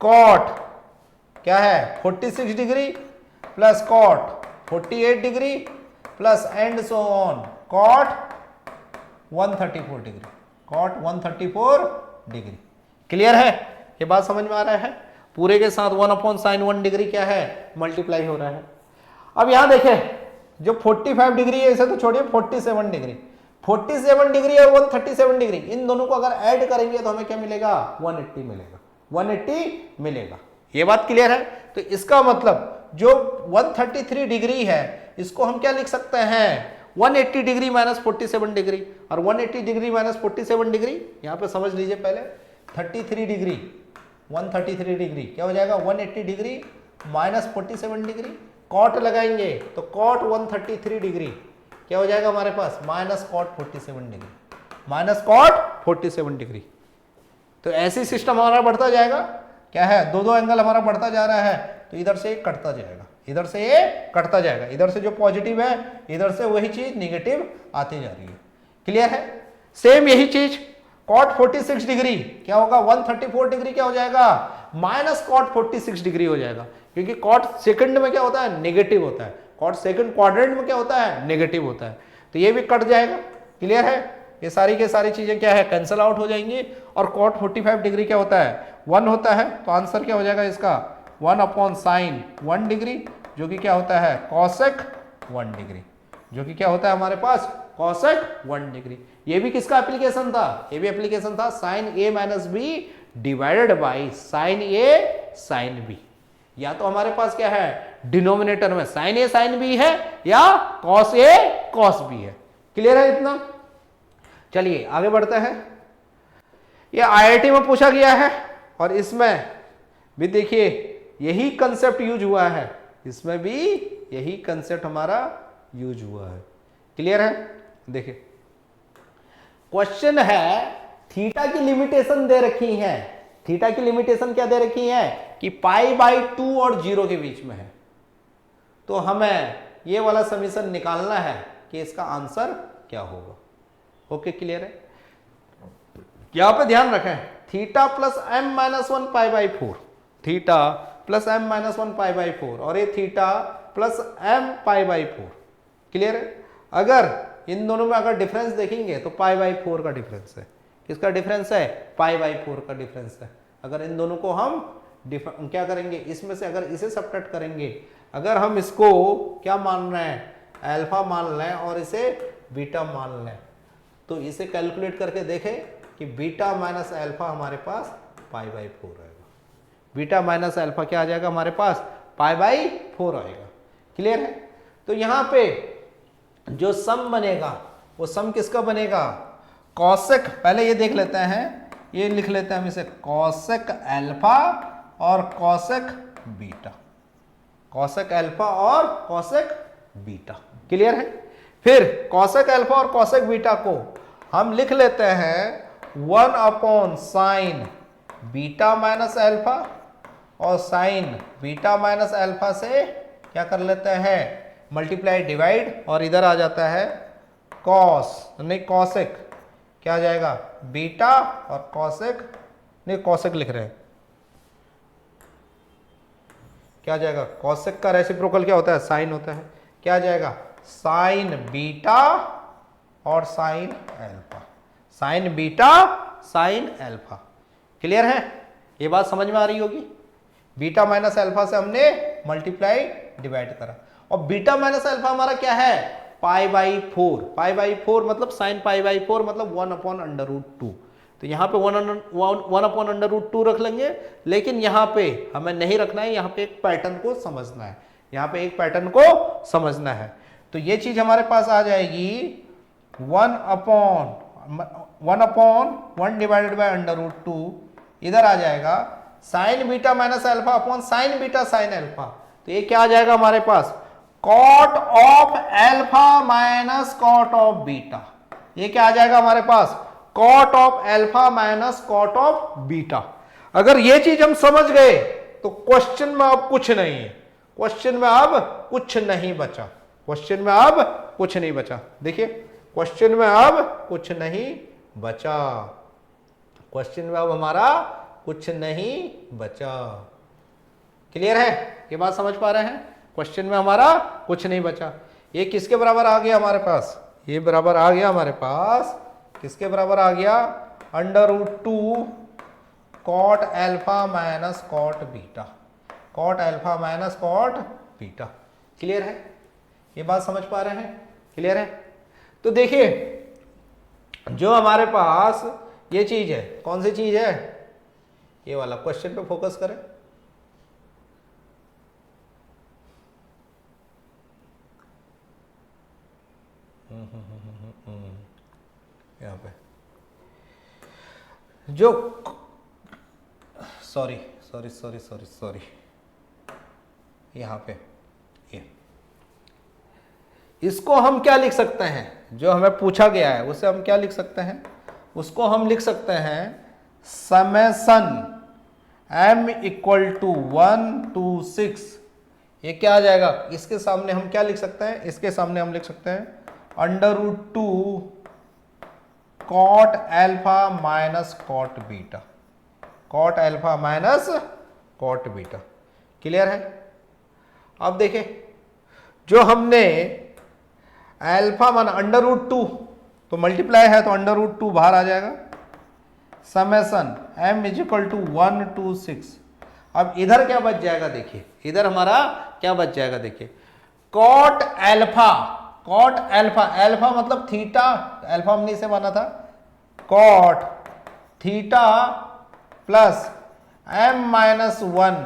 cot क्या है 46 degree plus cot 48 degree plus and so on cot 134 degree, cot 134 degree. Clear है? ये बात समझ में आ रहा है? पूरे के साथ 1 अपॉन साइन 1 डिग्री क्या है मल्टीप्लाई हो रहा है। अब यहां देखें जो 45 डिग्री है इसे तो छोड़िए, 47 डिग्री, 47 डिग्री और 137 डिग्री इन दोनों को अगर ऐड करेंगे तो हमें क्या मिलेगा 180 मिलेगा, 180 मिलेगा। ये बात क्लियर है? तो इसका मतलब जो 133 डिग्री है इसको हम क्या लिख सकते हैं 180 डिग्री माइनस 47 डिग्री, और 180 डिग्री माइनस 47 डिग्री यहां पे समझ लीजिए पहले 33 डिग्री, 133 डिग्री क्या हो जाएगा 180 डिग्री माइनस 47 डिग्री, कॉट लगाएंगे तो कॉट 133 डिग्री क्या हो जाएगा हमारे पास minus cot 47 degree, minus cot 47 degree. तो ऐसे सिस्टम हमारा बढ़ता जाएगा, क्या है दो दो एंगल हमारा बढ़ता जा रहा है, तो इधर से कटता जाएगा, इधर से ये कटता जाएगा, इधर से जो पॉजिटिव है इधर से वही चीज निगेटिव आती जा रही है। क्लियर है? सेम यही चीज कॉट 46 डिग्री क्या होगा 134 डिग्री क्या हो जाएगा माइनस कॉट 46 डिग्री हो जाएगा, क्योंकि कॉट सेकंड में क्या होता है नेगेटिव होता है, कॉट सेकंड क्वाड्रेंट में क्या होता है नेगेटिव होता है, तो ये भी कट जाएगा। क्लियर है? ये सारी के सारी चीजें क्या है कैंसिल आउट हो जाएंगी, और कॉट 45 डिग्री क्या होता है 1 होता है, तो आंसर क्या हो जाएगा इसका 1 अपॉन साइन 1 डिग्री जो कि क्या होता है कॉसेक 1 डिग्री, जो कि क्या होता है हमारे पास कॉसेक 1 डिग्री। ये भी किसका एप्लीकेशन था, ये भी एप्लीकेशन था sine A minus B divided by sine A sine B. या तो हमारे पास क्या है डिनोमिनेटर में साइन ए साइन बी है या कॉस ए कॉस बी है। क्लियर है इतना? चलिए आगे बढ़ते हैं। ये आईआईटी में पूछा गया है और इसमें भी देखिए यही कंसेप्ट यूज हुआ है, इसमें भी यही कंसेप्ट हमारा यूज हुआ है। क्लियर है? देखिए क्वेश्चन है थीटा की लिमिटेशन दे रखी है, थीटा की लिमिटेशन क्या दे रखी है कि π/2 और 0 के बीच में है, तो हमें ये वाला समीकरण निकालना है कि इसका आंसर क्या होगा। ओके क्लियर है? यहां पे ध्यान रखें theta plus m minus 1 π/4, theta plus m minus 1 π/4 और ये थीटा प्लस m π/4। क्लियर है? अगर इन दोनों में अगर डिफरेंस देखेंगे तो π/4 का डिफरेंस है। किसका डिफरेंस है? π/4 का डिफरेंस है। अगर इन दोनों को हम क्या करेंगे इसमें से अगर इसे सब्ट्रैक्ट करेंगे, अगर हम इसको क्या मान रहे हैं अल्फा मान लें और इसे बीटा मान लें, तो इसे कैलकुलेट करके देखें कि बीटा माइनस अल्फा हमारे पास π/4 आएगा, बीटा माइनस अल्फा क्या आ जाएगा हमारे पास π/4 आएगा। क्लियर है? तो यहां पे जो सम बनेगा वो सम किसका बनेगा कॉसेक, पहले ये देख लेते हैं, ये लिख लेते हैं हम इसे कॉसेक अल्फा और कॉसेक बीटा, कॉसेक अल्फा और कॉसेक बीटा। क्लियर है? फिर कॉसेक अल्फा और कॉसेक बीटा को हम लिख लेते हैं 1 upon sine beta minus alpha, और साइन बीटा माइनस अल्फा से क्या कर लेते हैं, मल्टीप्लाई डिवाइड, और इधर आ जाता है कॉस, नहीं कॉसेक, क्या आ जाएगा बीटा और कॉसेक, नहीं कॉसेक लिख रहे हैं, क्या आ जाएगा, कॉसेक का रेसिप्रोकल क्या होता है, साइन होता है, क्या आ जाएगा साइन बीटा और sine alpha, sign beta sine alpha. Clear है? ये बात समझ में आ रही होगी। बीटा माइनस अल्फा से हमने मल्टीप्लाई डिवाइड करा, और बीटा माइनस अल्फा हमारा क्या है, पाई बाई 4, पाई बाई 4 मतलब साइन पाई बाई 4 मतलब 1 अपॉन अंडर रूट 2, तो यहाँ पे 1 अपॉन अंडर रूट 2 रख लेंगे, लेकिन यहाँ पे हमें नहीं रखना है, यहाँ पे एक पैटर्न को समझना है, यहाँ पे एक पैटर्न को समझना है। तो ये चीज हमारे पास आ जाएगी 1 upon 1 divided by under root 2, इधर आ जाएगा sine beta minus alpha upon sine beta sine alpha, तो ये क्या आ जाएगा हमारे पास, cot of alpha minus cot of beta, ये क्या आ जाएगा हमारे पास, cot of alpha minus cot of beta. अगर ये चीज हम समझ गए तो क्वेश्चन में अब कुछ नहीं है, क्वेश्चन में अब कुछ नहीं बचा, क्वेश्चन में अब कुछ नहीं बचा। देखिए क्वेश्चन में अब कुछ नहीं बचा, क्वेश्चन में अब हमारा कुछ नहीं बचा। क्लियर है? ये बात समझ पा रहे हैं? क्वेश्चन में हमारा कुछ नहीं बचा। ये किसके बराबर आ गया हमारे पास, ये बराबर आ गया हमारे पास, किसके बराबर आ गया, under root 2 cot alpha minus cot beta, cot alpha minus cot beta. Clear है? ये बात समझ पा रहे हैं? क्लियर है? तो देखिए जो हमारे पास ये चीज है, कौन सी चीज है, ये वाला, क्वेश्चन पे फोकस करें। यहाँ पे जो sorry sorry sorry sorry sorry यहाँ पे ये, इसको हम क्या लिख सकते हैं, जो हमें पूछा गया है उसे हम क्या लिख सकते हैं, उसको हम लिख सकते हैं summation m equal to 1 to 6, ये क्या आ जाएगा, इसके सामने हम क्या लिख सकते हैं, इसके सामने हम लिख सकते हैं under root 2 cot alpha minus cot beta, cot alpha minus cot beta. Clear है? अब देखिए जो हमने अल्फा माना अंडर रूट 2, तो मल्टीप्लाई है तो अंडर रूट 2 बाहर आ जाएगा, summation m is equal to 1 to 6। अब इधर क्या बच जाएगा, देखिए इधर हमारा क्या बच जाएगा, देखिए cot alpha, cot alpha, alpha मतलब थीटा, अल्फा हमने इसे माना था, cot theta plus m minus 1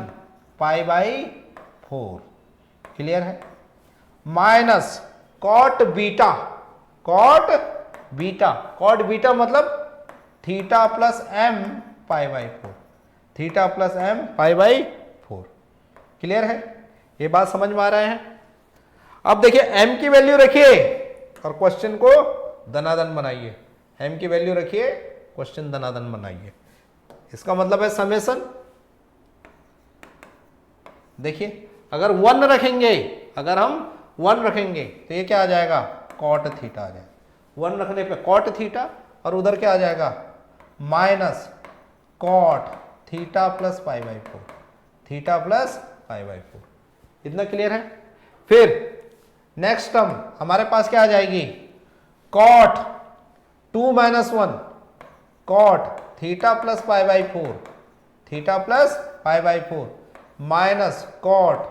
pi by 4। Clear है? Minus cot beta, cot beta, cot beta मतलब theta plus m pi by 4, theta plus m pi by 4। Clear है? ये बात समझ में आ रहा है? अब देखिए m की वैल्यू रखिए और क्वेश्चन को धनाधन बनाइए, m की वैल्यू रखिए, क्वेश्चन धनाधन बनाइए, इसका मतलब है समेसन। देखिए अगर 1 रखेंगे, अगर हम 1 रखेंगे तो ये क्या आ जाएगा, कॉट थीटा आ जाएगा, 1 रखने पे कॉट थीटा, और उधर क्या आ जाएगा minus cot theta plus pi by 4, theta plus pi by 4। इतना क्लियर है? फिर नेक्स्ट टर्म हमारे पास क्या आ जाएगी, cot 2 minus 1 cot theta plus pi by 4, theta plus pi by 4 minus cot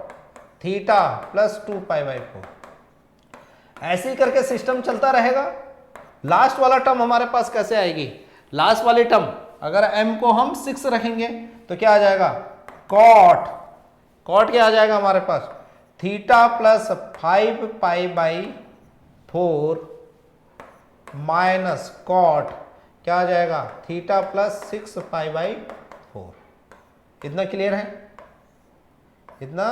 theta plus 2 pi by 4। ऐसे ही करके सिस्टम चलता रहेगा। लास्ट वाला टर्म हमारे पास कैसे आएगी, लास्ट वाली टर्म अगर m को हम 6 रखेंगे तो क्या आ जाएगा, कॉट, कॉट क्या आ जाएगा हमारे पास, theta plus 5 pi by 4 minus cot क्या आ जाएगा, थीटा प्लस 6 पाई बाई 4। इतना क्लियर है? इतना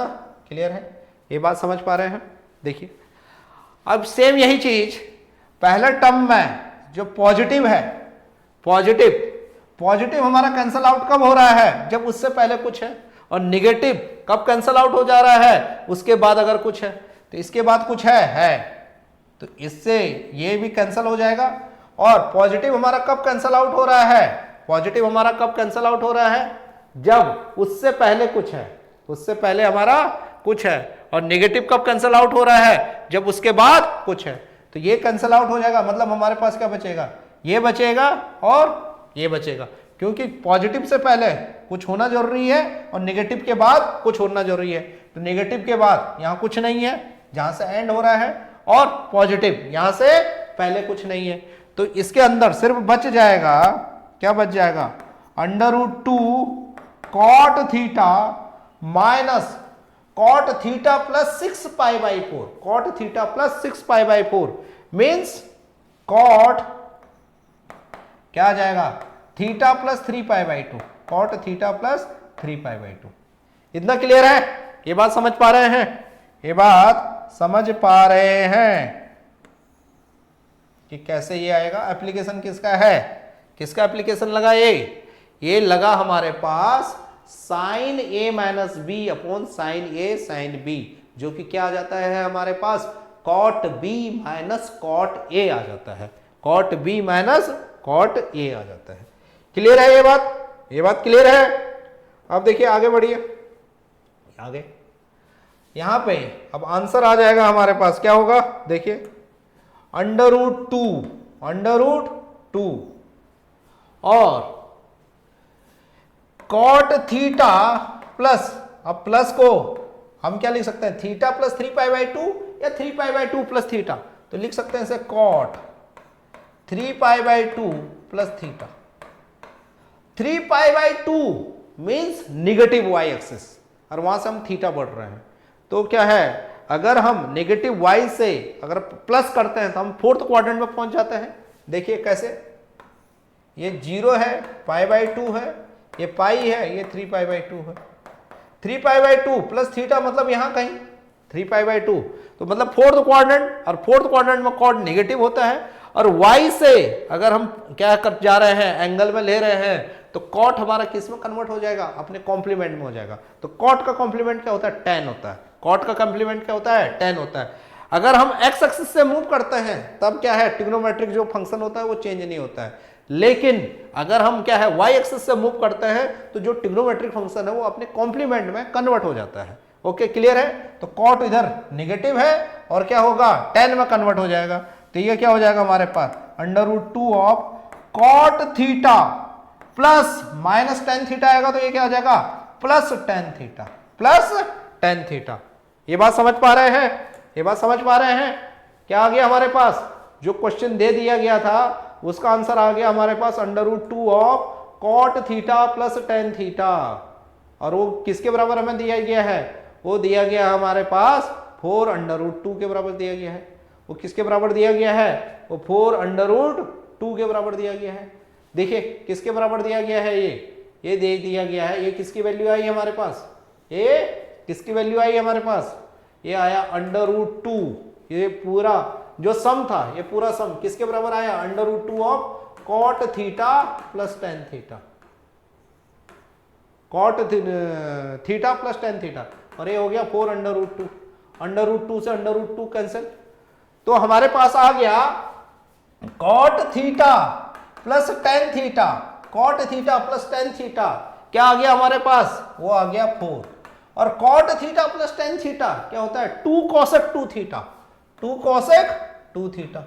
क्लियर है? ये बात समझ पा रहे हैं? देखिए अब सेम यही चीज पहले टर्म में जो पॉजिटिव है, पॉजिटिव हमारा कैंसल आउट कब हो रहा है? जब उससे पहले कुछ है। और निगेटिव कब कैंसल आउट हो जा रहा है? उसके बाद अगर कुछ है। तो इसके बाद कुछ है तो इससे ये भी कैंसल हो जाएगा। और पॉजिटिव हमारा कब कैंसल आउट हो रहा है? पॉजिटिव हमारा कब कैंसल आउट हो रहा है? जब उससे पहले कुछ है, उससे पहले हमारा कुछ है। और नेगेटिव कब कैंसल आउट हो रहा है? जब उसके बाद कुछ है। तो ये कैंसल आउट हो जाएगा, मतलब हमारे पास क्या बचेगा? ये बचेगा और ये बचेगा, क्योंकि पॉजिटिव से पहले कुछ होना जरूरी है और नेगेटिव के बाद कुछ होना जरूरी है। तो नेगेटिव के बाद यहां कुछ नहीं है जहां से एंड हो रहा है, और पॉजिटिव यहां से पहले कुछ नहीं है। तो इसके अंदर सिर्फ बच जाएगा, क्या बच जाएगा? √2 cot theta minus cot theta plus 6π/4, cot theta plus 6π/4 means cot क्या आ जाएगा? Theta plus 3π/2, cot theta plus 3π/2। इतना क्लियर है? ये बात समझ पा रहे हैं? ये बात समझ पा रहे हैं कि कैसे ये आएगा? एप्लीकेशन किसका है? किसका एप्लीकेशन लगा? ये लगा हमारे पास sin a minus B upon sin a sin b, जो कि क्या आ जाता है हमारे पास? cot b minus cot a आ जाता है, cot b minus cot a आ जाता है। क्लियर है ये बात? ये बात क्लियर है? अब देखिए आगे बढ़िए, आगे यहां पे अब आंसर आ जाएगा हमारे पास। क्या होगा? देखिए √2 और cot थीटा प्लस, अब प्लस को हम क्या लिख सकते हैं? थीटा प्लस 3π/2 या 3π/2 प्लस थीटा, तो लिख सकते हैं इसे cot 3π/2 plus theta. 3π/2 means negative Y axis, और वहां से हम थीटा बढ़ रहे हैं। तो क्या है, अगर हम नेगेटिव वाई से अगर प्लस करते हैं तो हम फोर्थ क्वाड्रेंट में पहुंच जाते हैं। देखिए कैसे, ये 0 है, π/2 है, ये पाई है, ये 3π/2 है। 3π/2 प्लस थीटा मतलब यहां कहीं 3π/2, तो मतलब फोर्थ क्वाड्रेंट, और फोर्थ क्वाड्रेंट में कॉर्ड नेगेटिव होता है। और y से अगर हम क्या कर जा रहे हैं, एंगल में ले रहे हैं, तो कॉट हमारा किस में कन्वर्ट हो जाएगा? अपने कॉम्प्लीमेंट में हो जाएगा। तो कॉट का कॉम्प्लीमेंट क्या होता है? tan होता है। कॉट का कॉम्प्लीमेंट क्या होता है? tan होता है। अगर हम x एक्सिस से मूव करते हैं तब क्या है? ट्रिग्नोमेट्रिक जो फंक्शन होता है वो चेंज नहीं होता है। लेकिन अगर हम क्या है y एक्सिस से मूव करते हैं तो जो ट्रिग्नोमेट्रिक फंक्शन है वो अपने कॉम्प्लीमेंट में कन्वर्ट हो जाता है। ओके, क्लियर है? तो कॉट इधर नेगेटिव है और क्या होगा? tan में कन्वर्ट हो जाएगा। तो ये क्या हो जाएगा हमारे पास? √2 of cot theta plus minus tan theta आएगा, तो ये क्या हो जाएगा? Plus tan theta, plus tan theta. ये बात समझ पा रहे हैं? ये बात समझ पा रहे हैं? क्या आ गया हमारे पास? जो क्वेश्चन दे दिया गया था उसका आंसर आ गया हमारे पास √2 of cot theta plus tan theta. और वो किसके बराबर हमें दिया गया है? वो दिया गया हमारे पास 4√2 के बराबर दिया गया है। वो किसके बराबर दिया गया है? वो 4√2 के बराबर दिया गया है। देखिए किसके बराबर दिया गया है? ये दे दिया गया है। ये किसकी वैल्यू आई हमारे पास? ये किसकी वैल्यू आई हमारे पास? ये आया √2। ये पूरा जो सम था, ये पूरा सम किसके बराबर आया? √2 of cot theta plus tan theta, cot theta plus tan theta. और ये हो गया 4√2, √2 से √2 कैंसिल, तो हमारे पास आ गया cot theta plus tan theta, cot theta plus tan theta. क्या आ गया हमारे पास? वो आ गया 4। और cot theta plus tan theta क्या होता है? 2 cosec 2 theta, 2 cosec 2 theta,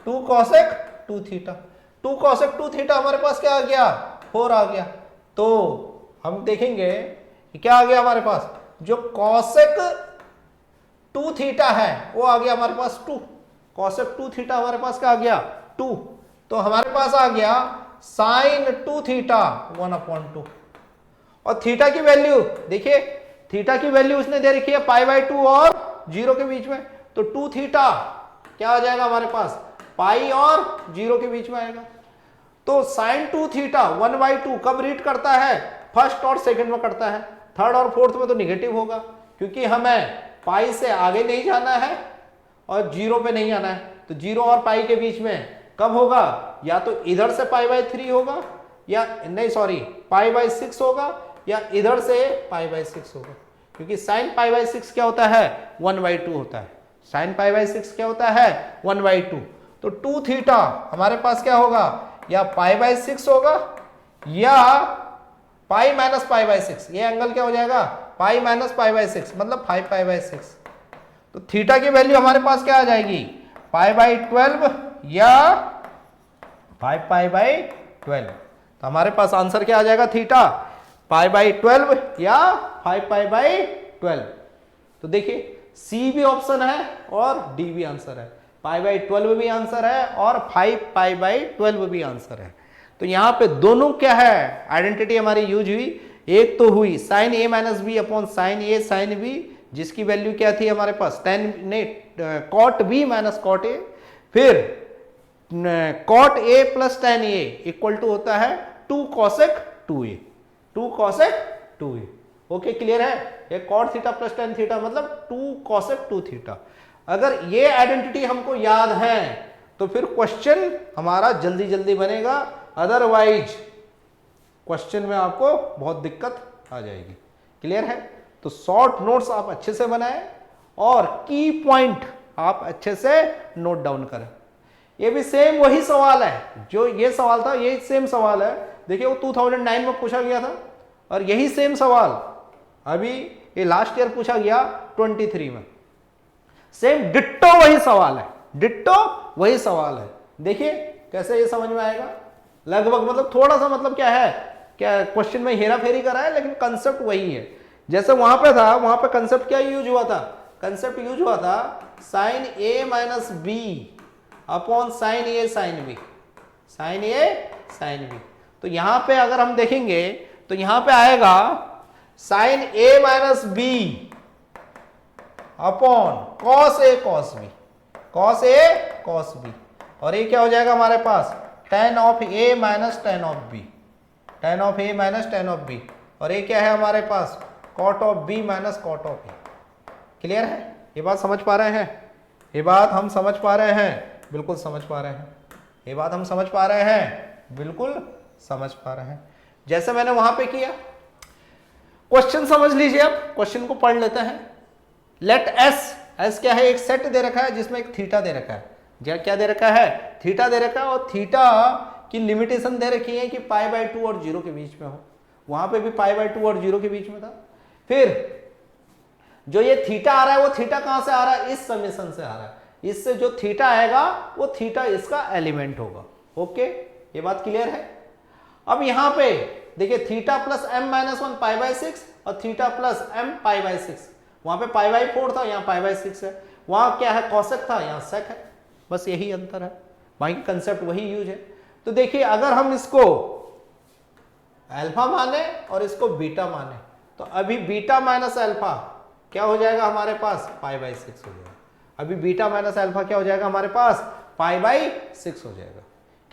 2 cosec 2 theta, 2 cosec 2 theta हमारे पास क्या आ गया? 4 आ गया। तो हम देखेंगे क्या आ गया हमारे पास? जो cosec 2 थीटा है वो आ गया हमारे पास 2, cosec 2 थीटा हमारे पास क्या आ गया? 2। तो हमारे पास आ गया sin 2 थीटा 1/2। और थीटा की वैल्यू देखिए, थीटा की वैल्यू उसने दे रखी है π/2 और 0 के बीच में, तो 2 थीटा क्या आ जाएगा हमारे पास? पाई और 0 के बीच में आएगा। तो sin 2 थीटा 1/2 कब रीड करता है? फर्स्ट और सेकंड में कटता है, थर्ड और फोर्थ में तो निगेटिव होगा, क्योंकि हमें पाई से आगे नहीं जाना है और जीरो पे नहीं आना है। तो जीरो और पाई के बीच में कब होगा, या तो इधर से पाई बाई 3 होगा, या नहीं सॉरी पाई बाई 6 होगा, या इधर से पाई बाई 6 होगा, क्योंकि साइन पाई बाई 6 क्या होता है, 1/2 होता है। साइन पाई बाई 6 क्या होता है, 1/2। तो 2 थीटा हमारे पास क्या होगा, या पाई बाई 6 होगा या पाई माइनस पाई बाई 6। ये एंगल क्या हो जाएगा, पाई माइनस पाई बाई 6, मतलब 5 पाई बाई 6। तो थीटा की वैल्यू हमारे पास क्या आ जाएगी, पाई बाई 12 या 5 पाई बाई 12। तो हमारे पास आंसर क्या आ जाएगा, थीटा पाई बाई 12 या 5 पाई बाई 12। तो देखिए सी भी ऑप्शन है और डी भी आंसर है, पाई बाई 12 भी आंसर है और 5 पाई बाई 12 भी आंसर है। तो यहां पे दोनों क्या है, आइडेंटिटी हमारी यूज हुई। एक तो हुई sine A minus B upon sine A sine B, जिसकी वैल्यू क्या थी हमारे पास, टेन ने cot B minus cot A, फिर cot A plus tan A equal to होता है 2 cosec 2a, 2 cosec 2a। Okay clear है, ये cot theta plus ten theta मतलब 2 कॉसेक 2 थीटा। अगर ये आइडेंटिटी हमको याद है तो फिर क्वेश्चन हमारा जल्दी जल्दी बनेगा, अदरवाइज क्वेश्चन में आपको बहुत दिक्कत आ जाएगी। क्लियर है, तो शॉर्ट नोट्स आप अच्छे से बनाएं और की पॉइंट आप अच्छे से नोट डाउन करें। ये भी सेम वही सवाल है, जो ये सवाल था ये सेम सवाल है। देखिए वो 2009 में पूछा गया था और यही सेम सवाल अभी ये लास्ट ईयर पूछा गया 23 में। सेम डिट्टो वही सवाल है, डिट्टो वही सवाल है। देखिए कैसे ये समझ में आएगा, लगभग मतलब थोड़ा सा मतलब क्या है, क्या क्वेश्चन में हेरा फेरी करा है लेकिन कंसेप्ट वही है। जैसे वहां पे था, वहां पे कंसेप्ट क्या यूज हुआ था, कंसेप्ट यूज हुआ था sine A minus B upon sine A sine B, sine A sine B. तो यहां पे अगर हम देखेंगे तो यहां पे आएगा sine A minus B upon cos A cos B, cos A cos B, और ये क्या हो जाएगा हमारे पास, tan of A minus ten of B, tan of A minus ten of B, और ये क्या है हमारे पास, cot of B minus cot of A. Clear है, ये बात समझ पा रहे हैं, ये बात हम समझ पा रहे हैं, बिल्कुल समझ पा रहे हैं, ये बात हम समझ पा रहे हैं, बिल्कुल समझ पा रहे हैं। जैसे मैंने वहां पे किया, क्वेश्चन समझ लीजिए, अब क्वेश्चन को पढ़ लेते हैं। लेट एस, एस क्या है, एक सेट दे रखा है जिसमें एक थीटा दे रखा है, क्या दे रखा है, थीटा दे रखा है, और थीटा की लिमिटेशन दे रखी है कि पाई बाई 2 और 0 के बीच में हो। वहां पे भी पाई बाई 2 और 0 के बीच में था। फिर जो ये थीटा आ रहा है वो थीटा कहां से आ रहा है, इस समेशन से आ रहा है, इससे जो थीटा आएगा वो थीटा इसका एलिमेंट होगा। ओके, ये बात क्लियर है। अब यहां पे देखिए theta plus M minus 1 pi by 6 और theta plus M pi by 6, वहां पे पाई बाई 4 था, यहाँ पाई बाई 6 है, वहां क्या है कॉसेक था, यहाँ सेक है, बस यही अंतर है, बाकी कंसेप्ट वही यूज है। तो देखिए अगर हम इसको अल्फा माने और इसको बीटा माने, तो अभी बीटा माइनस अल्फा क्या हो जाएगा हमारे पास, पाई बाई 6 हो जाएगा। अभी बीटा माइनस अल्फा क्या हो जाएगा हमारे पास, पाई बाई 6 हो जाएगा।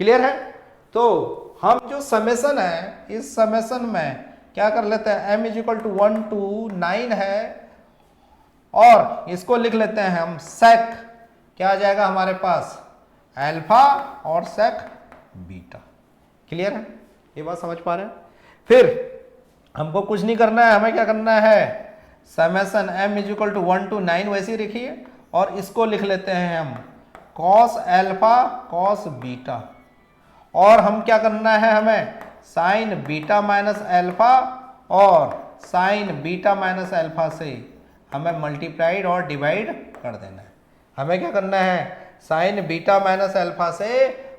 क्लियर है, तो हम जो समेशन है, इस समेशन में क्या कर लेते हैं, m is equal to 1 to 9 है, और इसको लिख लेते हैं हम सेक, क्या आ जाएगा हमारे पास, अल्फा और सेक बीटा। क्लियर है, ये बात समझ पा रहे हैं। फिर हमको कुछ नहीं करना है, हमें क्या करना है, summation m is equal to 1 to 9 वैसे ही रखिए, और इसको लिख लेते हैं हम कॉस अल्फा कॉस बीटा, और हम क्या करना है, हमें साइन बीटा माइनस अल्फा और साइन बीटा माइनस अल्फा से हमें मल्टीप्लाइड और डिवाइड कर देना है। हमें क्या करना है, साइन बीटा माइनस अल्फा से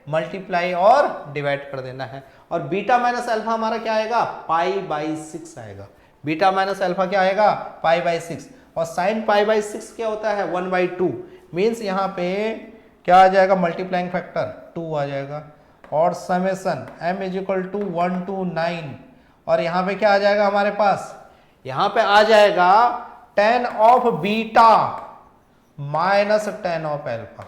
मल्टीप्लाई और डिवाइड कर देना है, और बीटा माइनस अल्फा हमारा क्या आएगा, पाई बाई 6 आएगा। बीटा माइनस अल्फा क्या आएगा, पाई बाई 6, और साइन पाई बाई 6 क्या होता है, 1/2, मीन्स यहाँ पे क्या आ जाएगा, मल्टीप्लाइंग फैक्टर 2 आ जाएगा, और summation m is equal to 1 to 9, और यहाँ पे क्या आ जाएगा हमारे पास, यहाँ पे आ जाएगा ten of beta minus ten of alpha,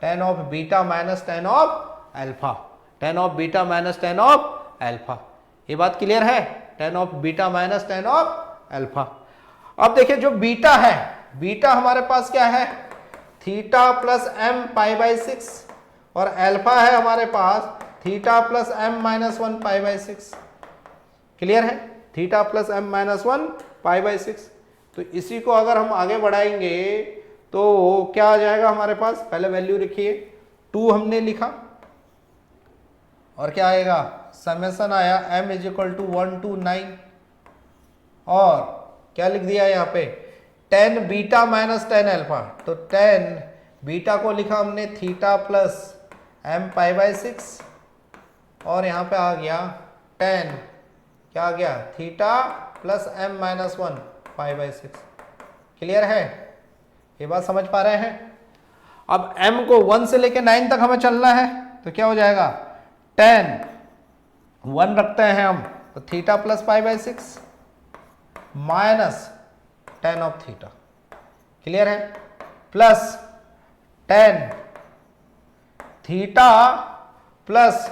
ten of beta minus ten of alpha, ten of beta minus ten of alpha. ये बात क्लियर है, ten of beta minus ten of alpha. अब देखिए जो बीटा है, बीटा हमारे पास क्या है, theta plus M pi by 6 और अल्फा है हमारे पास theta plus M minus 1 pi by 6। Clear है, theta plus M minus 1 pi by 6। तो इसी को अगर हम आगे बढ़ाएंगे तो क्या आ जाएगा हमारे पास, पहले वैल्यू लिखिए 2 हमने लिखा और क्या आएगा, समेसन आया m is equal to 1 to 9 और क्या लिख दिया यहाँ पे 10 बीटा माइनस 10 अल्फा। तो 10 बीटा को लिखा हमने theta plus M pi by 6 और यहाँ पे आ गया 10 क्या आ गया theta plus M minus 1 pi by 6। Clear है, ये बात समझ पा रहे हैं। अब m को 1 से लेके 9 तक हमें चलना है तो क्या हो जाएगा 10 1 रखते हैं हम तो theta plus pi by 6 minus 10 of theta. Clear है, plus 10 theta plus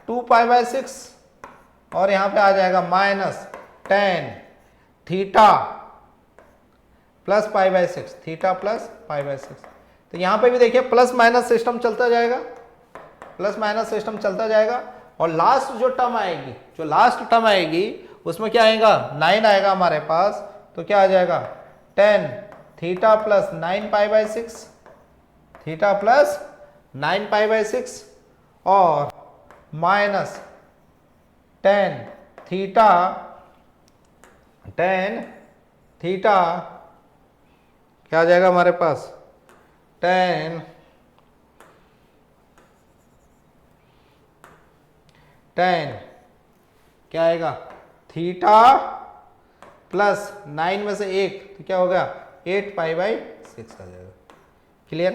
2 pi by 6 और यहां पे आ जाएगा minus 10 theta plus pi by 6, theta plus pi by 6। तो यहां पे भी देखिए प्लस माइनस सिस्टम चलता जाएगा, प्लस माइनस सिस्टम चलता जाएगा और लास्ट जो टर्म आएगी, जो लास्ट टर्म आएगी उसमें क्या आएगा 9 आएगा हमारे पास। तो क्या आ जाएगा 10 theta plus 9 pi by 6, theta plus 9 pi by 6 और माइनस 10 थीटा क्या आ जाएगा हमारे पास 10 क्या आएगा थीटा प्लस 9 में से 1 तो क्या होगा 8 पाई बाई 6 आ जाएगा। क्लियर,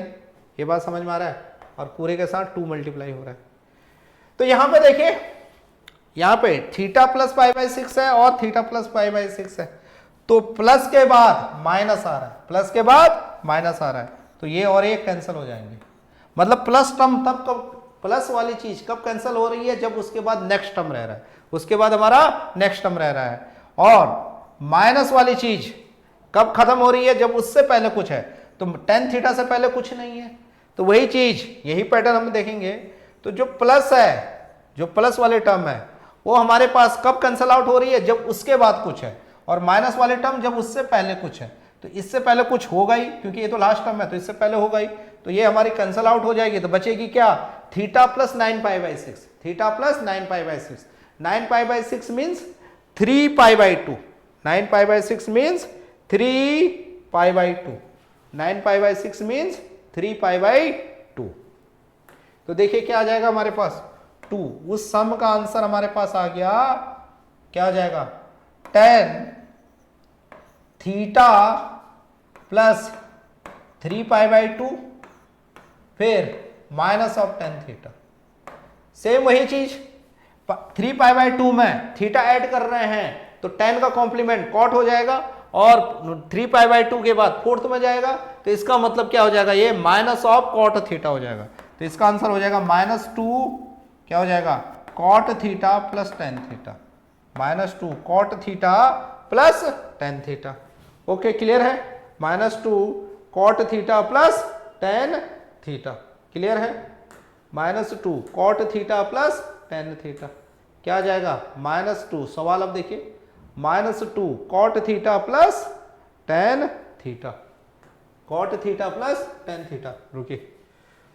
ये बात समझ में आ रहा है और पूरे के साथ 2 मल्टीप्लाई हो रहा है। तो यहां पे देखिए, यहां पे थीटा प्लस पाई बाई 6 है और थीटा प्लस पाई बाई 6 है तो प्लस के बाद माइनस आ रहा है, प्लस के बाद माइनस आ रहा है तो ये और एक कैंसिल हो जाएंगे। मतलब प्लस टर्म तब कब, प्लस वाली चीज कब कैंसिल हो रही है जब उसके बाद नेक्स्ट टर्म रह रहा है, उसके बाद हमारा नेक्स्ट टर्म रह रहा है। और माइनस वाली चीज कब खत्म हो रही है जब उससे पहले कुछ है। तो टेन थीटा से पहले कुछ नहीं है तो वही चीज, यही पैटर्न हम देखेंगे। तो जो प्लस है, जो प्लस वाले टर्म है वो हमारे पास कब कैंसिल आउट हो रही है जब उसके बाद कुछ है, और माइनस वाले टर्म जब उससे पहले कुछ है। तो इससे पहले कुछ होगा ही क्योंकि ये तो लास्ट टर्म है तो इससे पहले होगा ही, तो ये हमारी कैंसिल आउट हो जाएगी। तो बचेगी क्या theta plus 9 pi by 6, theta plus 9 pi by 6। 9 pi by 6 means 3 pi by 2, 9 pi by 6 means 3 pi by 2, 9 pi by 6 means 3 pi by 2। तो देखिए क्या आ जाएगा हमारे पास 2, उस सम का आंसर हमारे पास आ गया, क्या आ जाएगा 10 थीटा प्लस 3 पाई बाई 2 फिर माइनस ऑफ 10 थीटा। सेम वही चीज 3 पाई बाई 2 में थीटा ऐड कर रहे हैं तो 10 का कॉम्प्लीमेंट कॉट हो जाएगा और 3 पाई बाई 2 के बाद फोर्थ में जाएगा तो इसका मतलब क्या हो जाएगा, ये माइनस ऑफ कॉट थीटा हो जाएगा। तो इसका आंसर हो जाएगा -2 क्या हो जाएगा cot theta plus 10 theta, -2 cot theta plus 10 theta. Okay clear है, -2 cot theta plus 10 theta. Clear है, -2 कॉट थीटा प्लस 10 थीटा क्या आ जाएगा -2। सवाल अब देखिए -2 cot theta plus 10 theta, cot theta plus 10 theta. रुकिए,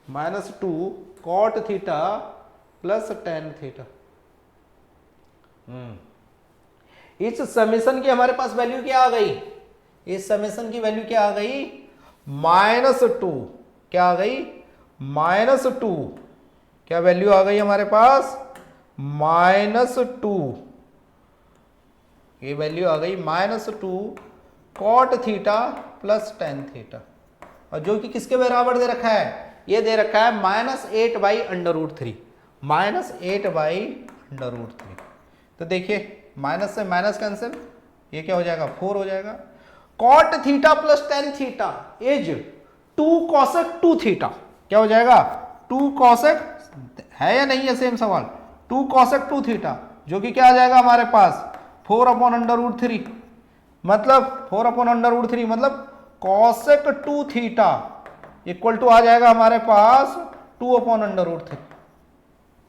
-2 कॉट थीटा प्लस 10 थीटा। इस समेशन की हमारे पास वैल्यू क्या आ गई, इस समेशन की वैल्यू क्या आ गई -2 क्या आ गई -2 क्या वैल्यू आ गई हमारे पास -2, ये वैल्यू आ गई -2 कॉट थीटा प्लस 10 थीटा और जो कि किसके बराबर दे रखा है, ये दे रखा है -8 बाई √3, -8 बाई √3। तो देखिए माइनस से माइनस कैंसिल, ये क्या हो जाएगा 4 हो जाएगा। Cot theta plus 10 theta is 2 cosec 2 theta क्या हो जाएगा 2 कॉसेक, है या नहीं है सेम सवाल, 2 कॉसेक 2 थीटा जो कि क्या आ जाएगा हमारे पास 4/√3, मतलब 4/√3 मतलब cosec 2 थीटा इक्वल टू आ जाएगा हमारे पास 2/√3,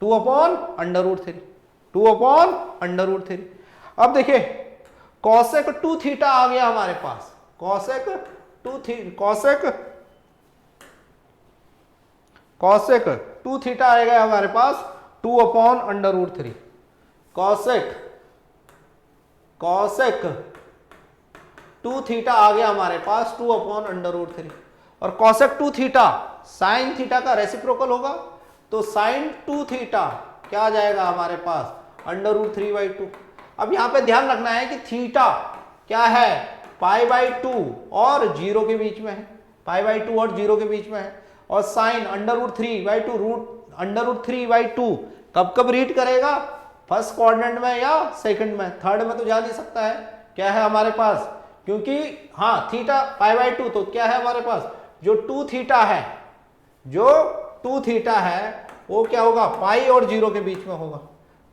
2/√3, 2/√3। अब देखिए cosec 2 थीटा आ गया हमारे पास, cosec 2 थीटा आएगा हमारे पास 2/√3, cosec 2 थीटा आ गया हमारे पास 2/√3। और cosec 2 थीटा sin थीटा का रेसिप्रोकल होगा, तो sin 2 थीटा क्या आ जाएगा हमारे पास √3/2। अब यहां पे ध्यान रखना है कि थीटा क्या है π/2 और 0 के बीच में है, π/2 और 0 के बीच में है। और साइन √3/2 कब कब रीड करेगा, फर्स्ट क्वाड्रेंट में या सेकंड में, थर्ड में तो जा नहीं सकता है। क्या है हमारे पास, क्योंकि हाँ थीटा π/2, तो क्या है हमारे पास जो 2 थीटा है, जो 2 थीटा है वो क्या होगा पाई और 0 के बीच में होगा।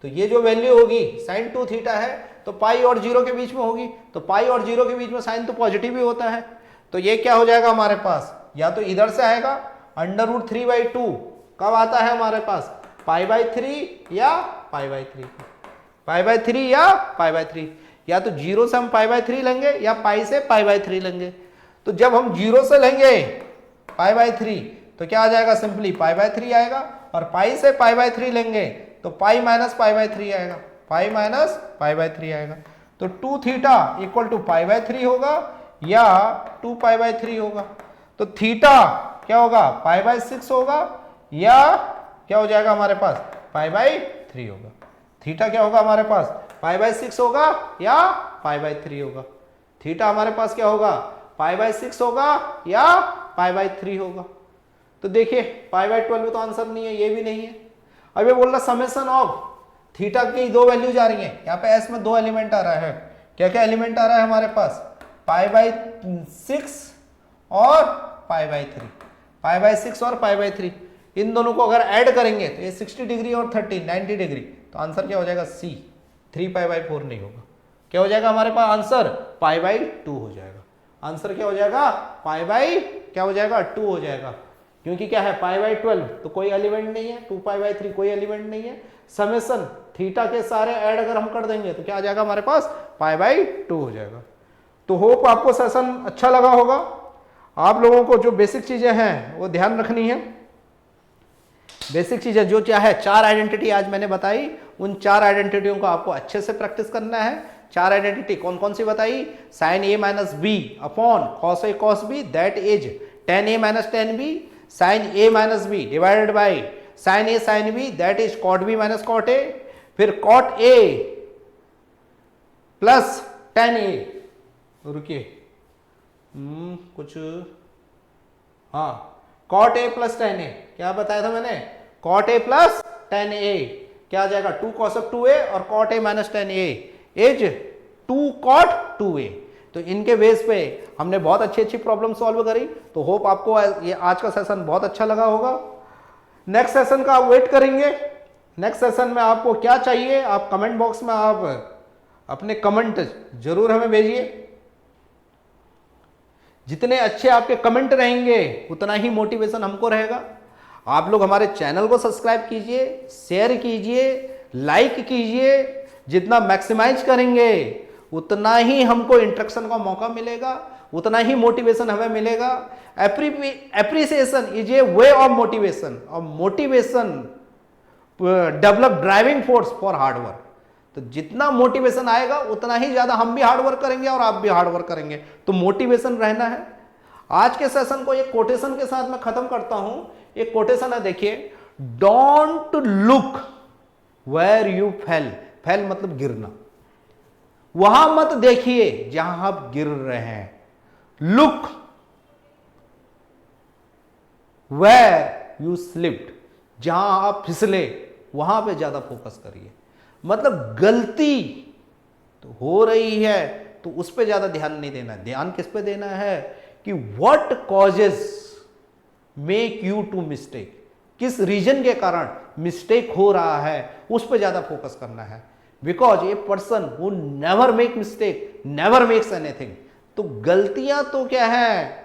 तो ये जो वैल्यू होगी साइन 2 थीटा है तो पाई और 0 के बीच में होगी, तो पाई और 0 के बीच में साइन तो पॉजिटिव ही होता है। तो ये क्या हो जाएगा हमारे पास, या तो इधर से आएगा √3/2, कब आता है हमारे पास π/3 या π/3, π/3 या π/3, या तो 0 से हम π/3 लेंगे या पाई से π/3 लेंगे। तो जब हम 0 से लेंगे π/3 तो क्या आ जाएगा, सिंपली π/3 आएगा, और पाई से π/3 लेंगे तो पाई माइनस π/3 आएगा, पाई माइनस π/3 आएगा। तो 2 थीटा इक्वल टू π/3 होगा या 2π/3 होगा। तो थीटा क्या होगा π/6 होगा या क्या हो जाएगा हमारे पास π/3 होगा। थीटा क्या होगा हमारे पास π/6 होगा या π/3 होगा। थीटा हमारे पास क्या होगा π/6 होगा या π/3 होगा। तो देखिए π/12 में तो आंसर नहीं है, ये भी नहीं है। अब ये बोल रहा समेशन ऑफ थीटा की दो वैल्यूज आ रही हैं, यहाँ पे एस में 2 एलिमेंट आ रहा है। क्या क्या एलिमेंट आ रहा है हमारे पास π/6 और π/3, π/6 और π/3, इन दोनों को अगर ऐड करेंगे तो ये 60 डिग्री और 30 90 डिग्री, तो आंसर क्या हो जाएगा सी, 3π/4 नहीं होगा। क्या हो जाएगा हमारे पास आंसर π/2 हो जाएगा। आंसर क्या हो जाएगा क्या हो जाएगा 2 हो जाएगा, क्योंकि क्या है π/12 तो कोई एलिमेंट नहीं है, 2π/3 कोई एलिमेंट नहीं है। समेशन थीटा के सारे ऐड अगर हम कर देंगे तो क्या आ जाएगा हमारे पास π/2 हो जाएगा। तो होप आपको सेशन अच्छा लगा होगा। आप लोगों को जो बेसिक चीजें हैं वो ध्यान रखनी है। बेसिक चीजें जो क्या है 4 आइडेंटिटी आज मैंने बताई, उन 4 आइडेंटिटियों को आपको अच्छे से प्रैक्टिस करना है। 4 आइडेंटिटी कौन कौन सी बताई, sin a minus b upon cos a cos b that is tan a minus tan b, sin a minus b divided by sin a sin b that is cot b minus cot a, फिर cot a plus tan a, रुकिए कुछ हाँ cot a plus tan a, क्या बताया था मैंने cot a plus tan a क्या आ जाएगा 2 cosec 2a और cot a minus tan a is 2 cot 2a। तो इनके बेस पे हमने बहुत अच्छी अच्छी प्रॉब्लम सॉल्व करी। तो होप आपको ये आज का सेशन बहुत अच्छा लगा होगा। नेक्स्ट सेशन का आप वेट करेंगे। नेक्स्ट सेशन में आपको क्या चाहिए, आप कमेंट बॉक्स में आप अपने कमेंट जरूर हमें भेजिए। जितने अच्छे आपके कमेंट रहेंगे उतना ही मोटिवेशन हमको रहेगा। आप लोग हमारे चैनल को सब्सक्राइब कीजिए, शेयर कीजिए, लाइक कीजिए। जितना मैक्सिमाइज करेंगे उतना ही हमको इंटरेक्शन का मौका मिलेगा, उतना ही मोटिवेशन हमें मिलेगा। Appreciation is a way of motivation, और motivation develop driving force for hard work. तो जितना मोटिवेशन आएगा उतना ही ज्यादा हम भी हार्ड वर्क करेंगे और आप भी हार्ड वर्क करेंगे। तो मोटिवेशन रहना है। आज के सेशन को एक कोटेशन के साथ मैं खत्म करता हूं। एक कोटेशन है, देखिए, don't look where you fell. Fell मतलब गिरना, वहां मत देखिए जहां आप गिर रहे हैं। लुक वेयर यू स्लिप्ड, जहां आप फिसले वहां पे ज्यादा फोकस करिए। मतलब गलती तो हो रही है तो उस पर ज्यादा ध्यान नहीं देना। ध्यान किस पे देना है कि what causes make you to mistake, किस रीजन के कारण मिस्टेक हो रहा है उस पर ज्यादा फोकस करना है। Because a person who never make mistake never makes anything. तो गलतियां तो क्या है,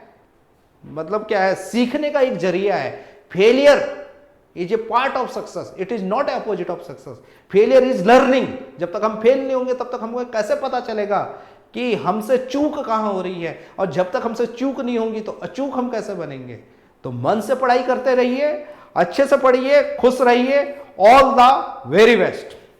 मतलब क्या है, सीखने का एक जरिया है। Failure is a part of success, it is not opposite of success. Failure is learning. जब तक हम फेल नहीं होंगे तब तक हमको कैसे पता चलेगा कि हमसे चूक कहां हो रही है, और जब तक हमसे चूक नहीं होंगी तो अचूक हम कैसे बनेंगे। तो मन से पढ़ाई करते रहिए, अच्छे से पढ़िए, खुश रहिए। All the very best.